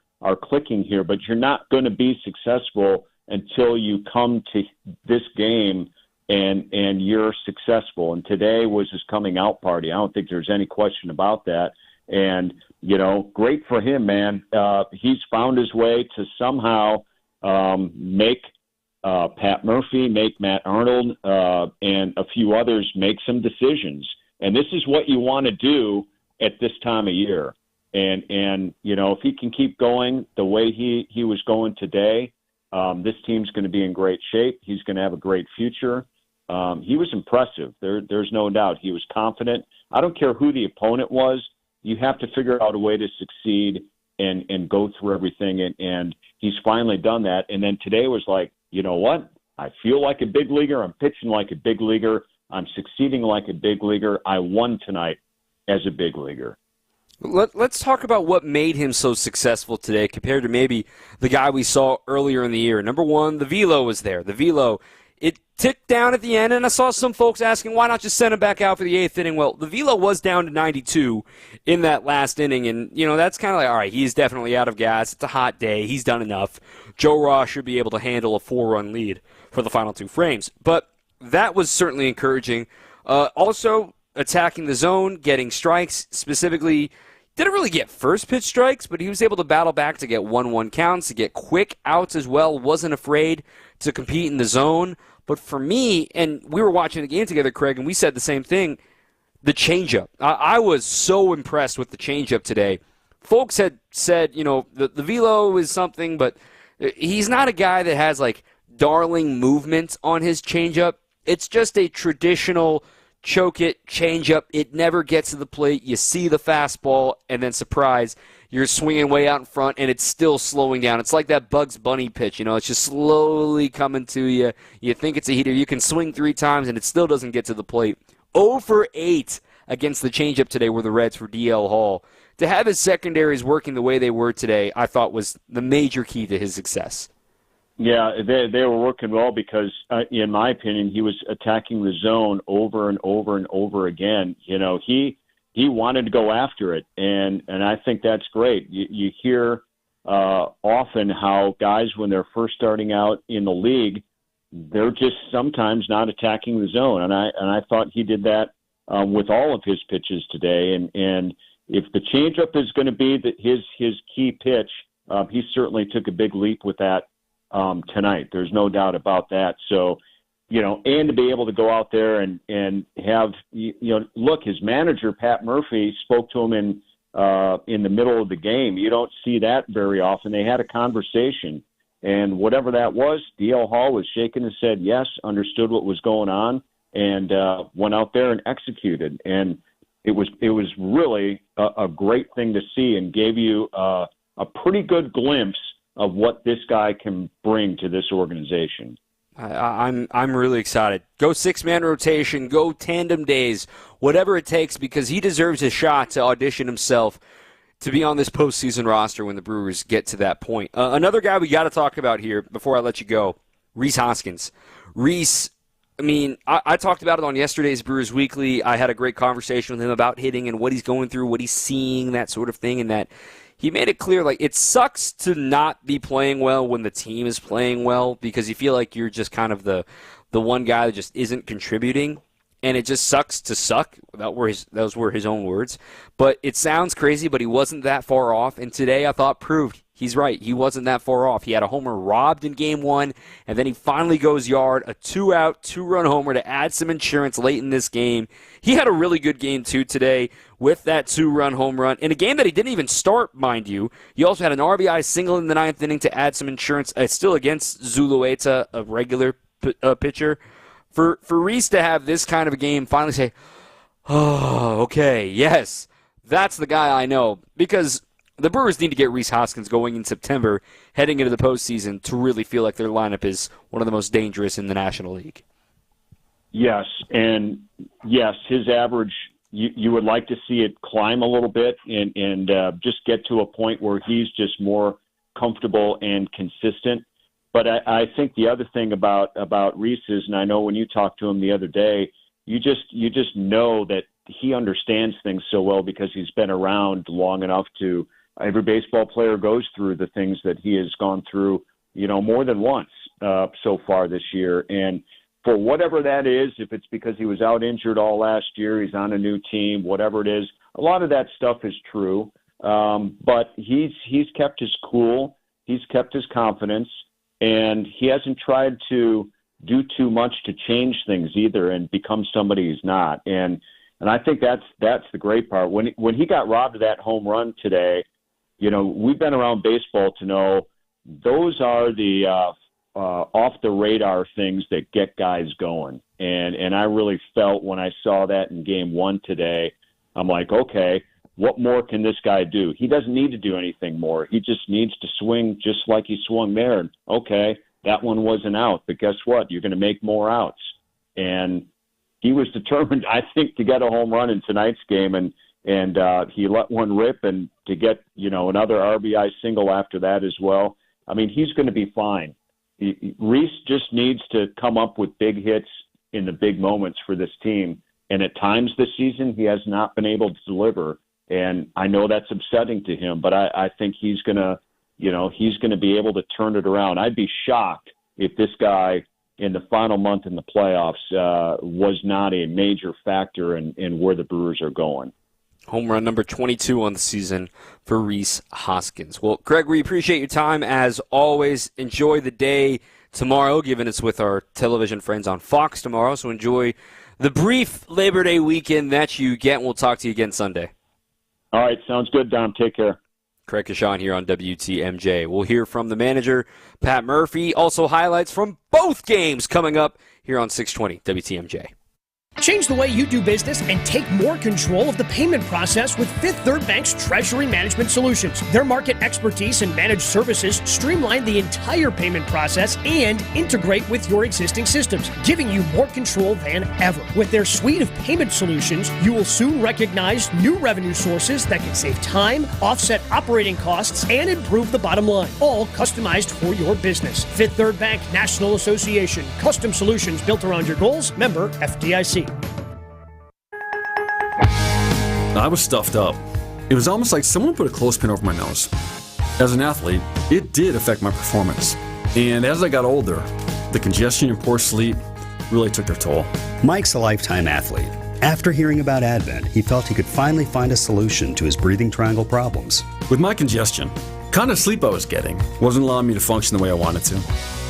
clicking here. But you're not going to be successful until you come to this game and you're successful. And today was his coming out party. I don't think there's any question about that. And, great for him, man. He's found his way to somehow make Pat Murphy, make Matt Arnold, and a few others make some decisions. And this is what you want to do at this time of year. And if he can keep going the way he was going today, this team's going to be in great shape. He's going to have a great future. He was impressive. There's no doubt. He was confident. I don't care who the opponent was. You have to figure out a way to succeed and go through everything. And he's finally done that. And then today was like, you know what? I feel like a big leaguer. I'm pitching like a big leaguer. I'm succeeding like a big leaguer. I won tonight as a big leaguer. Let's talk about what made him so successful today compared to maybe the guy we saw earlier in the year. Number one, the velo was there. The velo, it ticked down at the end, and I saw some folks asking, why not just send him back out for the 8th inning? Well, the velo was down to 92 in that last inning, and, that's kind of like, all right, he's definitely out of gas. It's a hot day. He's done enough. Joe Ross should be able to handle a 4-run lead for the final 2 frames. But that was certainly encouraging. Also, attacking the zone, getting strikes, specifically didn't really get first pitch strikes, but he was able to battle back to get 1-1 counts, to get quick outs as well, wasn't afraid to compete in the zone. But for me, and we were watching the game together, Craig, and we said the same thing, the changeup. I was so impressed with the changeup today. Folks had said, the velo is something, but he's not a guy that has, darling movement on his changeup. It's just a traditional choke it, change up. It never gets to the plate. You see the fastball, and then surprise, you're swinging way out in front, and it's still slowing down. It's like that Bugs Bunny pitch. It's just slowly coming to you. You think it's a heater. You can swing 3 times, and it still doesn't get to the plate. 0 for 8 against the changeup today were the Reds for DL Hall. To have his secondaries working the way they were today, I thought was the major key to his success. Yeah, they were working well because, in my opinion, he was attacking the zone over and over and over again. He wanted to go after it, and I think that's great. You hear often how guys, when they're first starting out in the league, they're just sometimes not attacking the zone, and I thought he did that with all of his pitches today. And if the changeup is going to be his key pitch, he certainly took a big leap with that. Tonight. There's no doubt about that. So, and to be able to go out there and have, look, his manager, Pat Murphy, spoke to him in the middle of the game. You don't see that very often. They had a conversation, and whatever that was, DL Hall was shaking and said yes, understood what was going on, and went out there and executed. And it was really a great thing to see, and gave you a pretty good glimpse of what this guy can bring to this organization. I'm really excited. Go 6-man rotation, go tandem days, whatever it takes, because he deserves a shot to audition himself to be on this postseason roster when the Brewers get to that point. Another guy we got to talk about here before I let you go, Rhys Hoskins. Rhys, I talked about it on yesterday's Brewers Weekly. I had a great conversation with him about hitting and what he's going through, what he's seeing, that sort of thing, and that he made it clear, it sucks to not be playing well when the team is playing well, because you feel like you're just kind of the one guy that just isn't contributing, and it just sucks to suck. Those were his own words. But it sounds crazy, but he wasn't that far off, and today I thought proved he's right. He wasn't that far off. He had a homer robbed in Game 1, and then he finally goes yard, a 2-out, 2-run homer to add some insurance late in this game. He had a really good Game 2 today with that 2-run home run in a game that he didn't even start, mind you. He also had an RBI single in the 9th inning to add some insurance, still against Zulueta, a regular pitcher. For Rhys to have this kind of a game, finally say, oh, okay, yes, that's the guy I know, because the Brewers need to get Rhys Hoskins going in September, heading into the postseason, to really feel like their lineup is one of the most dangerous in the National League. Yes, and yes, his average, you would like to see it climb a little bit and just get to a point where he's just more comfortable and consistent. But I think the other thing about Rhys is, and I know when you talked to him the other day, you just know that he understands things so well because he's been around long enough to. Every baseball player goes through the things that he has gone through, more than once so far this year. And for whatever that is, if it's because he was out injured all last year, he's on a new team, whatever it is, a lot of that stuff is true. But he's kept his cool, he's kept his confidence, and he hasn't tried to do too much to change things either and become somebody he's not. And I think that's the great part. When he got robbed of that home run today, we've been around baseball to know those are the off-the-radar things that get guys going. And I really felt when I saw that in Game 1 today, I'm like, okay, what more can this guy do? He doesn't need to do anything more. He just needs to swing just like he swung there. And, okay, that one wasn't out, but guess what? You're going to make more outs. And he was determined, I think, to get a home run in tonight's game, and he let one rip, and to get, another RBI single after that as well. I mean, he's going to be fine. Reese just needs to come up with big hits in the big moments for this team. And at times this season, he has not been able to deliver. And I know that's upsetting to him, but I think he's going to, he's going to be able to turn it around. I'd be shocked if this guy in the final month in the playoffs was not a major factor in where the Brewers are going. Home run number 22 on the season for Rhys Hoskins. Well, Greg, we appreciate your time as always. Enjoy the day tomorrow, given it's with our television friends on Fox tomorrow. So enjoy the brief Labor Day weekend that you get, and we'll talk to you again Sunday. All right, sounds good, Dom. Take care. Craig Kashan here on WTMJ. We'll hear from the manager, Pat Murphy. Also highlights from both games coming up here on 620 WTMJ. Change the way you do business and take more control of the payment process with Fifth Third Bank's Treasury Management Solutions. Their market expertise and managed services streamline the entire payment process and integrate with your existing systems, giving you more control than ever. With their suite of payment solutions, you will soon recognize new revenue sources that can save time, offset operating costs, and improve the bottom line, all customized for your business. Fifth Third Bank National Association. Custom solutions built around your goals. Member FDIC. I was stuffed up. It was almost like someone put a clothespin over my nose. As an athlete, it did affect my performance. And as I got older, the congestion and poor sleep really took their toll. Mike's a lifetime athlete. After hearing about Advent, he felt he could finally find a solution to his breathing triangle problems. With my congestion, the kind of sleep I was getting wasn't allowing me to function the way I wanted to.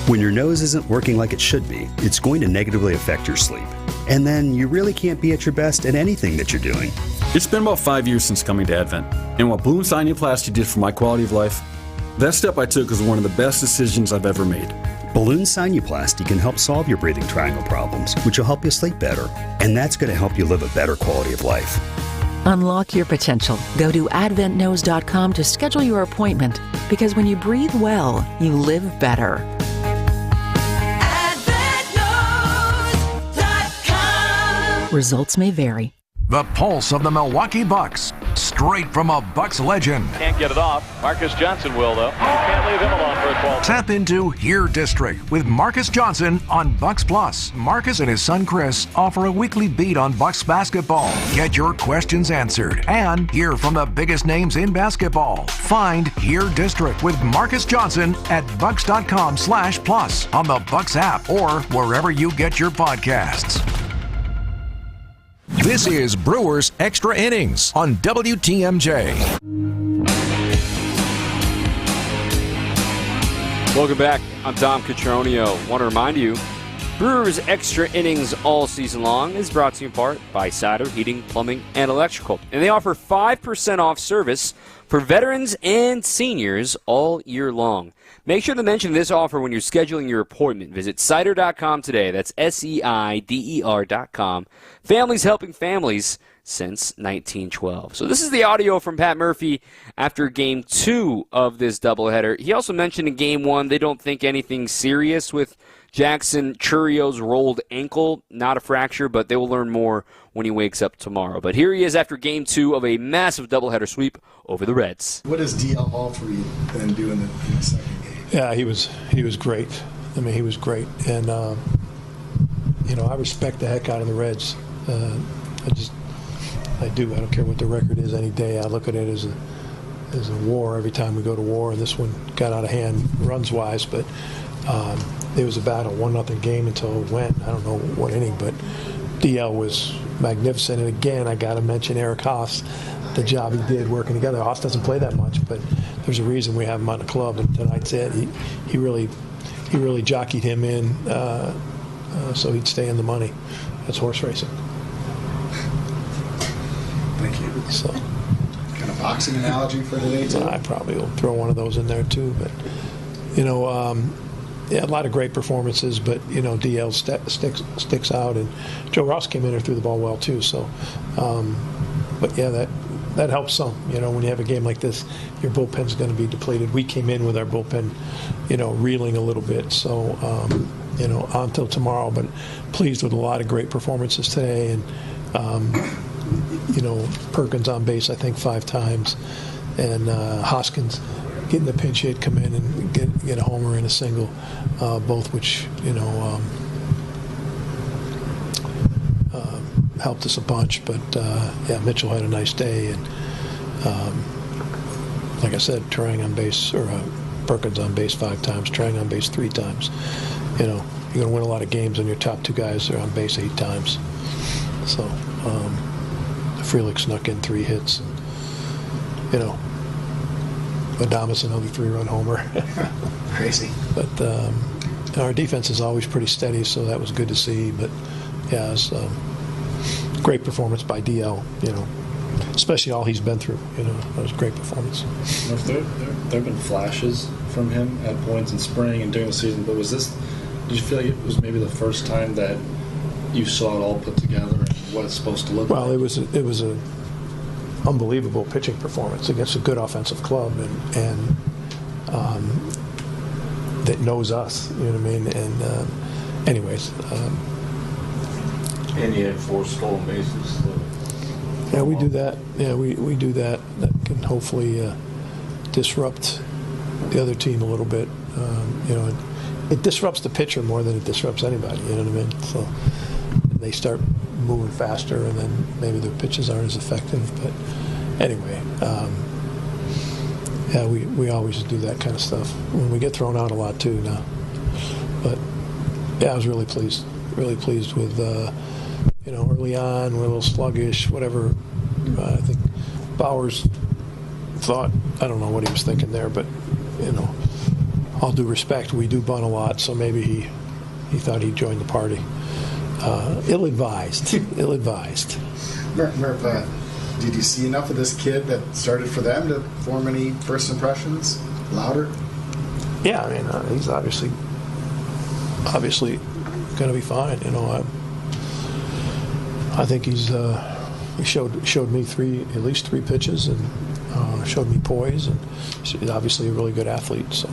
When your nose isn't working like it should be, it's going to negatively affect your sleep. And then you really can't be at your best at anything that you're doing. It's been about 5 years since coming to Advent, and what balloon sinuplasty did for my quality of life, that step I took was one of the best decisions I've ever made. Balloon sinuplasty can help solve your breathing triangle problems, which will help you sleep better, and that's going to help you live a better quality of life. Unlock your potential. Go to adventknows.com to schedule your appointment, because when you breathe well, you live better. Results may vary. The pulse of the Milwaukee Bucks, straight from a Bucks legend. Can't get it off. Marcus Johnson will, though. Can't leave him alone for a 12. Tap into Here District with Marcus Johnson on Bucks Plus. Marcus and his son Chris offer a weekly beat on Bucks basketball. Get your questions answered and hear from the biggest names in basketball. Find Here District with Marcus Johnson at bucks.com/plus on the Bucks app or wherever you get your podcasts. This is Brewers Extra Innings on WTMJ. Welcome back. I'm Tom Cotroneo. Want to remind you, Brewers Extra Innings all season long is brought to you in part by Cider Heating, Plumbing, and Electrical. And they offer 5% off service for veterans and seniors all year long. Make sure to mention this offer when you're scheduling your appointment. Visit Cider.com today. That's SEIDER.com. Families helping families since 1912. So this is the audio from Pat Murphy after Game 2 of this doubleheader. He also mentioned in Game 1 they don't think anything serious with Jackson Churrio's rolled ankle. Not a fracture, but they will learn more when he wakes up tomorrow. But here he is after Game 2 of a massive doubleheader sweep over the Reds. What does DL Hall for you then do in the second game? Yeah, he was great. I mean, he was great. And, I respect the heck out of the Reds. I do. I don't care what the record is any day. I look at it as a war every time we go to war. And this one got out of hand runs-wise, but it was a battle, 1-0 game until it went. I don't know what inning, but DL was magnificent. And again, I got to mention Eric Haas, the job he did working together. Haas doesn't play that much, but there's a reason we have him on the club. And tonight's it. He really jockeyed him in so he'd stay in the money. That's horse racing. Thank you. So, kind of boxing analogy for today, too? I probably will throw one of those in there, too. But, a lot of great performances, but, DL sticks out. And Joe Ross came in and threw the ball well, too. So, but, yeah, that helps some. When you have a game like this, your bullpen's going to be depleted. We came in with our bullpen, reeling a little bit. So, on till tomorrow. But pleased with a lot of great performances today. And, Perkins on base, I think, 5 times. And Hoskins getting the pinch hit, come in and get a homer and a single, both which, helped us a bunch. But, Mitchell had a nice day. And, like I said, Perkins on base 5 times, Trang on base 3 times. You're going to win a lot of games when your top 2 guys are on base 8 times. So, Frelick snuck in 3 hits. Adames another 3-run homer. Crazy. But our defense is always pretty steady, so that was good to see. But yeah, it was great performance by DL. Especially all he's been through. That was a great performance. There have been flashes from him at points in spring and during the season, but did you feel like it was maybe the first time that you saw it all put together and what it's supposed to look like? Well, it was a unbelievable pitching performance against a good offensive club and that knows us. You know what I mean? And anyways. And you had 4 stolen bases. Yeah, we do that. Yeah, we do that. That can hopefully disrupt the other team a little bit. It disrupts the pitcher more than it disrupts anybody. You know what I mean? So they start moving faster, and then maybe their pitches aren't as effective. But anyway, we always do that kind of stuff. When we get thrown out a lot too now. But yeah, I was really pleased with. Early on, we're a little sluggish, whatever. I think Bowers thought, I don't know what he was thinking there, but, all due respect, we do bunt a lot, so maybe he thought he'd join the party. Ill-advised. Murph, did you see enough of this kid that started for them to form any first impressions? Louder? Yeah, I mean, he's obviously going to be fine. I think he showed me at least three pitches and showed me poise, and he's obviously a really good athlete. So,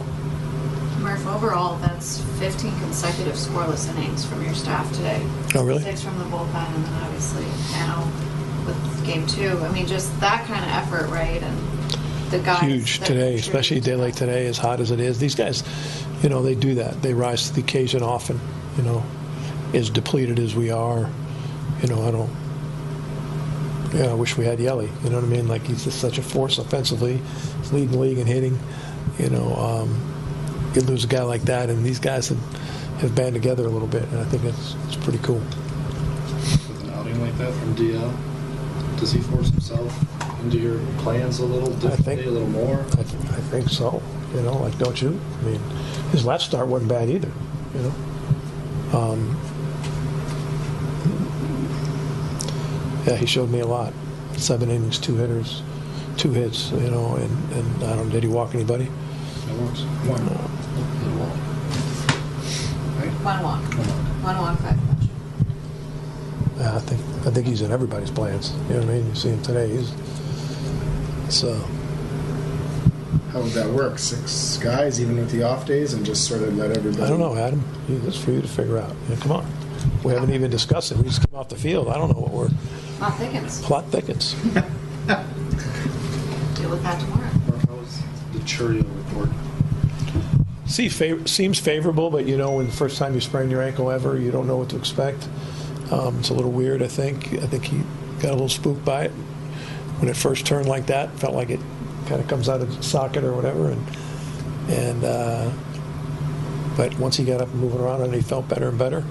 Murph, overall, that's 15 consecutive scoreless innings from your staff today. Oh, really? 6 from the bullpen, and then obviously now with game 2. I mean, just that kind of effort, right? And the guys huge today, especially a day like today, as hot as it is. These guys, they do that. They rise to the occasion often. As depleted as we are. I wish we had Yelly. You know what I mean? Like, he's just such a force offensively. He's leading the league in hitting. You lose a guy like that, and these guys have band together a little bit, and I think it's pretty cool. With an outing like that from DL, does he force himself into your plans a little differently, a little more? I think so. Don't you? I mean, his last start wasn't bad either. Yeah, he showed me a lot. 7 innings, 2 hitters, 2 hits, and I don't know, did he walk anybody? That works. One walk. One walk, 5 pitch. Yeah, I think he's in everybody's plans. You know what I mean? You see him today. How would that work? 6 guys, even with the off days, and just sort of let everybody... I don't know, Adam. That's for you to figure out. Come on. We haven't even discussed it. We just come off the field. I don't know what we're... Plot thickens. Deal with that tomorrow. How was the Churio report? Seems favorable, but when the first time you sprain your ankle ever, you don't know what to expect. It's a little weird, I think. I think he got a little spooked by it. When it first turned like that, felt like it kind of comes out of the socket or whatever. But once he got up and moving around, and he felt better and better.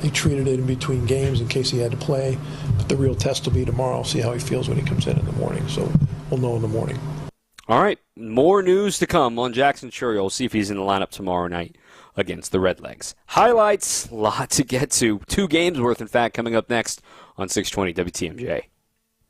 He treated it in between games in case he had to play. But the real test will be tomorrow. See how he feels when he comes in the morning. So we'll know in the morning. All right. More news to come on Jackson Churio. We'll see if he's in the lineup tomorrow night against the Redlegs. Highlights, a lot to get to. 2 games worth, in fact, coming up next on 620 WTMJ.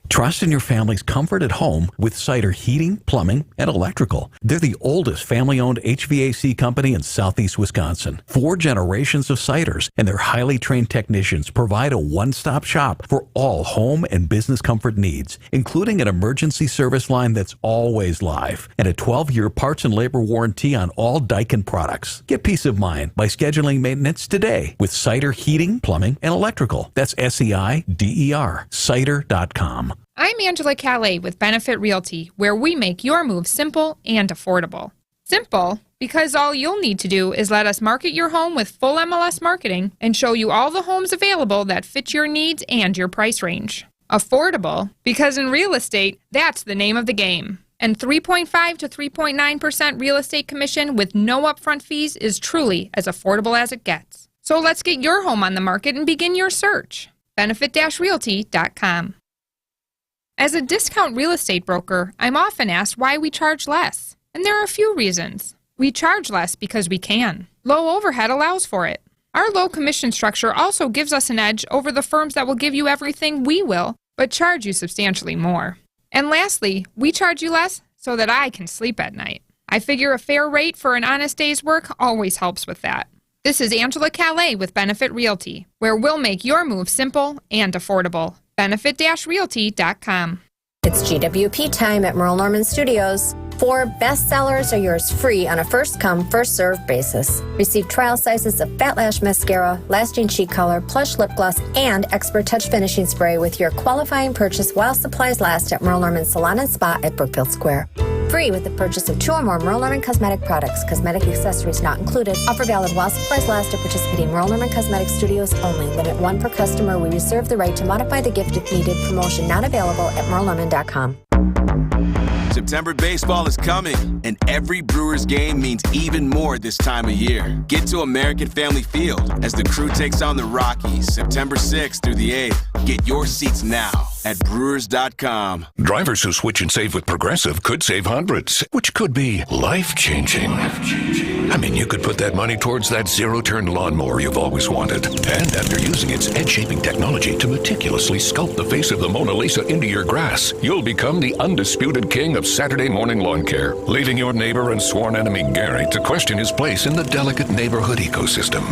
Trust in your family's comfort at home with Cider Heating, Plumbing, and Electrical. They're the oldest family-owned HVAC company in southeast Wisconsin. 4 generations of Ciders, and their highly trained technicians provide a one-stop shop for all home and business comfort needs, including an emergency service line that's always live and a 12-year parts and labor warranty on all Daikin products. Get peace of mind by scheduling maintenance today with Cider Heating, Plumbing, and Electrical. That's SEIDER, cider.com. I'm Angela Calais with Benefit Realty, where we make your move simple and affordable. Simple, because all you'll need to do is let us market your home with full MLS marketing and show you all the homes available that fit your needs and your price range. Affordable, because in real estate, that's the name of the game. And 3.5 to 3.9% real estate commission with no upfront fees is truly as affordable as it gets. So let's get your home on the market and begin your search. Benefit-realty.com. As a discount real estate broker, I'm often asked why we charge less. And there are a few reasons. We charge less because we can. Low overhead allows for it. Our low commission structure also gives us an edge over the firms that will give you everything we will, but charge you substantially more. And lastly, we charge you less so that I can sleep at night. I figure a fair rate for an honest day's work always helps with that. This is Angela Calais with Benefit Realty, where we'll make your move simple and affordable. Benefit-realty.com. It's GWP time at Merle Norman Studios. 4 bestsellers are yours free on a first-come, first-served basis. Receive trial sizes of Fat Lash Mascara, Lasting Cheek Color, Plush Lip Gloss, and Expert Touch Finishing Spray with your qualifying purchase while supplies last at Merle Norman Salon and Spa at Brookfield Square. Free with the purchase of 2 or more Merle Norman cosmetic products. Cosmetic accessories not included. Offer valid while supplies last at participating Merle Norman Cosmetic Studios only. Limit 1 per customer. We reserve the right to modify the gift if needed. Promotion not available at merlenorman.com. September baseball is coming, and every Brewers game means even more this time of year. Get to American Family Field as the Crew takes on the Rockies September 6th through the 8th. Get your seats now at Brewers.com. Drivers who switch and save with Progressive could save hundreds, which could be life-changing. I mean, you could put that money towards that zero-turn lawnmower you've always wanted. And after using its edge-shaping technology to meticulously sculpt the face of the Mona Lisa into your grass, you'll become the undisputed king of Saturday morning lawn care, leaving your neighbor and sworn enemy Gary to question his place in the delicate neighborhood ecosystem.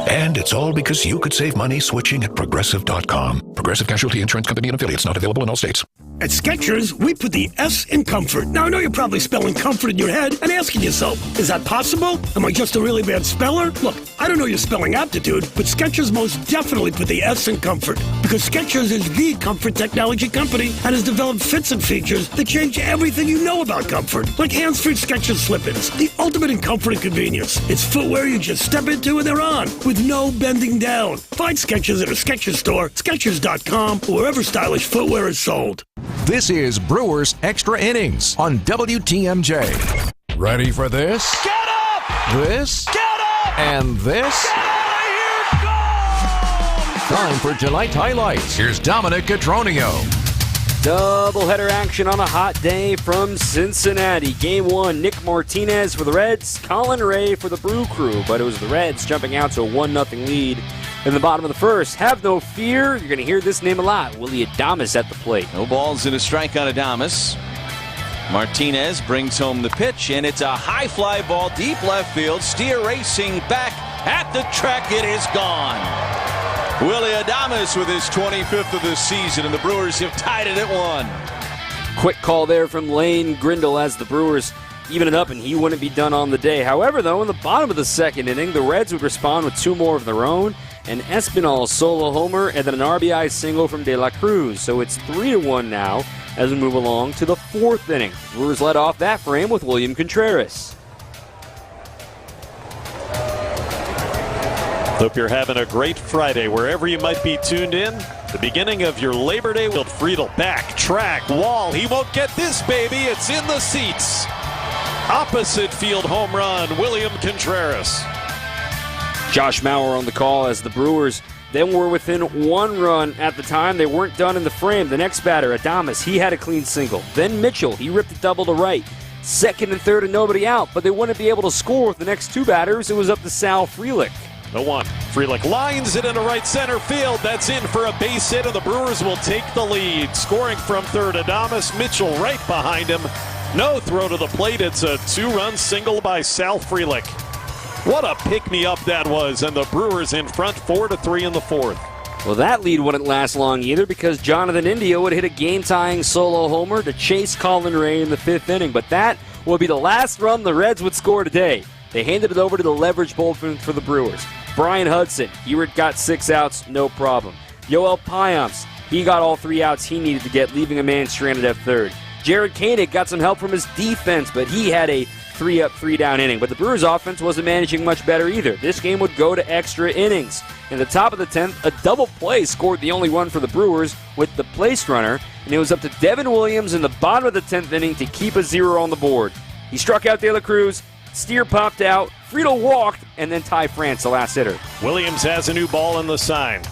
And it's all because you could save money switching at Progressive.com. Progressive Casualty Insurance Company and affiliates, not available in all states. At Skechers, we put the S in comfort. Now, I know you're probably spelling comfort in your head and asking yourself, is that possible? Am I just a really bad speller? Look, I don't know your spelling aptitude, but Skechers most definitely put the S in comfort because Skechers is the comfort technology company and has developed fits and features that change everything you know about comfort. Like hands-free Skechers slip-ins, the ultimate in comfort and convenience. It's footwear you just step into and they're on with no bending down. Find Skechers at a Skechers store, Skechers.com, or wherever stylish footwear is sold. This is Brewers Extra Innings on WTMJ. Ready for this? Get up! This? Get up! And this? Get out of here! Go! Time for tonight's highlights. Here's Dominic Cotroneo. Doubleheader action on a hot day from Cincinnati. Game 1, Nick Martinez for the Reds, Colin Ray for the Brew Crew. But it was the Reds jumping out to a 1-0 lead in the bottom of the first. Have no fear. You're going to hear this name a lot. Willie Adames at the plate. No balls and a strike on Adames. Martinez brings home the pitch, and it's a high fly ball deep left field. Steer racing back at the track. It is gone. Willie Adames with his 25th of the season, and the Brewers have tied it at 1. Quick call there from Lane Grindle as the Brewers even it up, and he wouldn't be done on the day. However, though, in the bottom of the second inning, the Reds would respond with 2 more of their own, an Espinal solo homer, and then an RBI single from De La Cruz. So it's 3-1 now as we move along to the 4th inning. The Brewers led off that frame with William Contreras. Hope you're having a great Friday wherever you might be tuned in. The beginning of your Labor Day. Friedel back, track, wall. He won't get this, baby. It's in the seats. Opposite field home run, William Contreras. Josh Mauer on the call as the Brewers then were within 1 run at the time. They weren't done in the frame. The next batter, Adames, he had a clean single. Then Mitchell, he ripped a double to right. 2nd and 3rd and nobody out, but they wouldn't be able to score with the next 2 batters. It was up to Sal Frelick. 0-1. Frelick lines it into right center field. That's in for a base hit, and the Brewers will take the lead. Scoring from third, Adames. Mitchell right behind him. No throw to the plate. It's a 2-run single by Sal Frelick. What a pick-me-up that was, and the Brewers in front 4-3 in the fourth. Well, that lead wouldn't last long either because Jonathan India would hit a game-tying solo homer to chase Colin Ray in the fifth inning. But that will be the last run the Reds would score today. They handed it over to the leverage bullpen for the Brewers. Brian Hudson, he got 6 outs, no problem. Yoel Payamps, he got all 3 outs he needed to get, leaving a man stranded at third. Jared Koenig got some help from his defense, but he had a 3-up, 3-down inning. But the Brewers' offense wasn't managing much better either. This game would go to extra innings. In the top of the 10th, a double play scored the only run for the Brewers with the place runner, and it was up to Devin Williams in the bottom of the 10th inning to keep a 0 on the board. He struck out De La Cruz, Steer popped out, Friedel walked, and then Ty France, the last hitter. Williams has a new ball in the sign.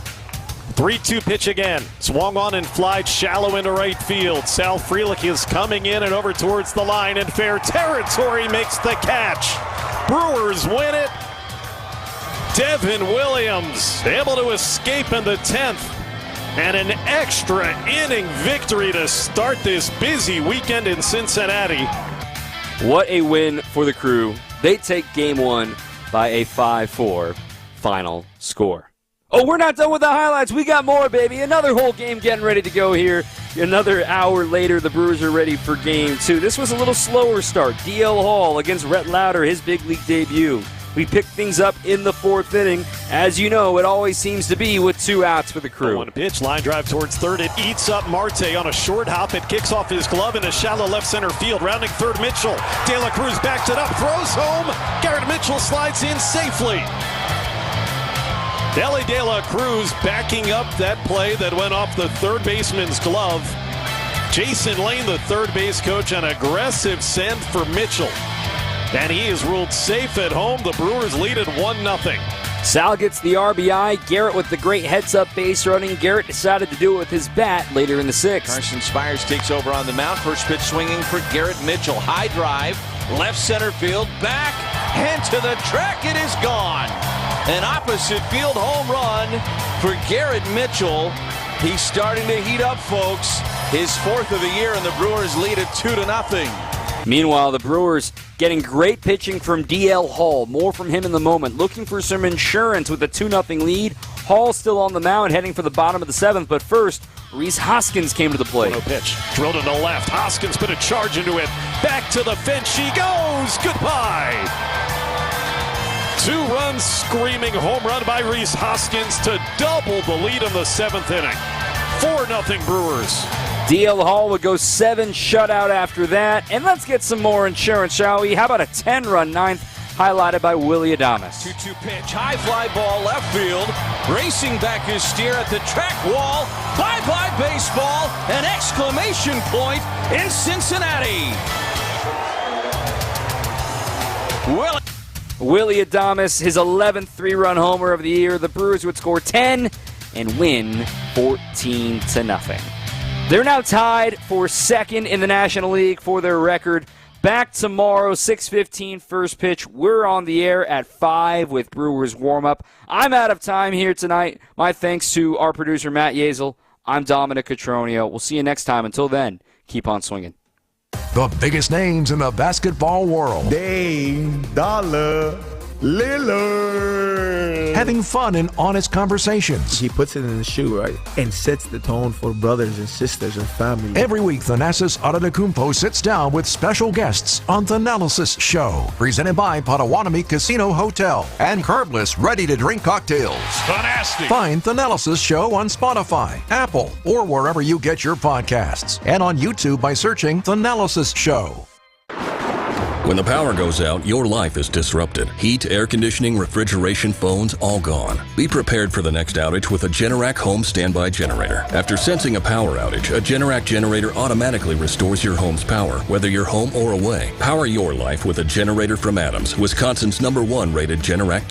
3-2 pitch again. Swung on and flied shallow into right field. Sal Frelick is coming in and over towards the line in fair territory, makes the catch. Brewers win it. Devin Williams able to escape in the 10th. And an extra inning victory to start this busy weekend in Cincinnati. What a win for the Crew. They take game 1 by a 5-4 final score. Oh, we're not done with the highlights. We got more, baby. Another whole game getting ready to go here. Another hour later, the Brewers are ready for game 2. This was a little slower start. DL Hall against Rhett Lauder, his big league debut. We picked things up in the 4th inning. As you know, it always seems to be with 2 outs for the Crew. 1 pitch, line drive towards third. It eats up Marte on a short hop. It kicks off his glove into shallow left center field. Rounding third, Mitchell. De La Cruz backs it up, throws home. Garrett Mitchell slides in safely. Ellie De La Cruz backing up that play that went off the third baseman's glove. Jason Lane, the third base coach, an aggressive send for Mitchell. And he is ruled safe at home. The Brewers lead at 1-0. Sal gets the RBI. Garrett with the great heads-up base running. Garrett decided to do it with his bat later in the 6th. Carson Spires takes over on the mound. First pitch swinging for Garrett Mitchell. High drive, left center field, back, and to the track. It is gone. An opposite field home run for Garrett Mitchell. He's starting to heat up, folks. His 4th of the year, and the Brewers lead at 2-0. Meanwhile, the Brewers getting great pitching from DL Hall. More from him in the moment. Looking for some insurance with a 2-0 lead. Hall still on the mound, heading for the bottom of the 7th. But first, Rhys Hoskins came to the plate. No pitch. Drilled into left. Hoskins put a charge into it. Back to the fence she goes. Goodbye. 2 runs screaming home run by Rhys Hoskins to double the lead in the 7th inning. 4-0 Brewers. DL Hall would go 7 shutout after that. And let's get some more insurance, shall we? How about a 10-run 9th highlighted by Willie Adames? 2-2 pitch. High fly ball left field. Racing back is Steer at the track wall. Bye-bye baseball. An exclamation point in Cincinnati. Willie Adames, his 11th 3-run homer of the year. The Brewers would score 10 and win 14-0. They're now tied for 2nd in the National League for their record. Back tomorrow, 6:15 first pitch. We're on the air at 5 with Brewers warm-up. I'm out of time here tonight. My thanks to our producer, Matt Yazel. I'm Dominic Cotroneo. We'll see you next time. Until then, keep on swinging. The biggest names in the basketball world. Dame Dollar Lillard. Having fun and honest conversations. He puts it in the shoe, right? And sets the tone for brothers and sisters and family. Every week, Thanasis Adetokounmpo sits down with special guests on The Analysis Show. Presented by Potawatomi Casino Hotel and curbless, ready-to-drink cocktails. Nasty. Find The Analysis Show on Spotify, Apple, or wherever you get your podcasts. And on YouTube by searching The Analysis Show. When the power goes out, your life is disrupted. Heat, air conditioning, refrigeration, phones, all gone. Be prepared for the next outage with a Generac home standby generator. After sensing a power outage, a Generac generator automatically restores your home's power, whether you're home or away. Power your life with a generator from Adams, Wisconsin's #1 rated Generac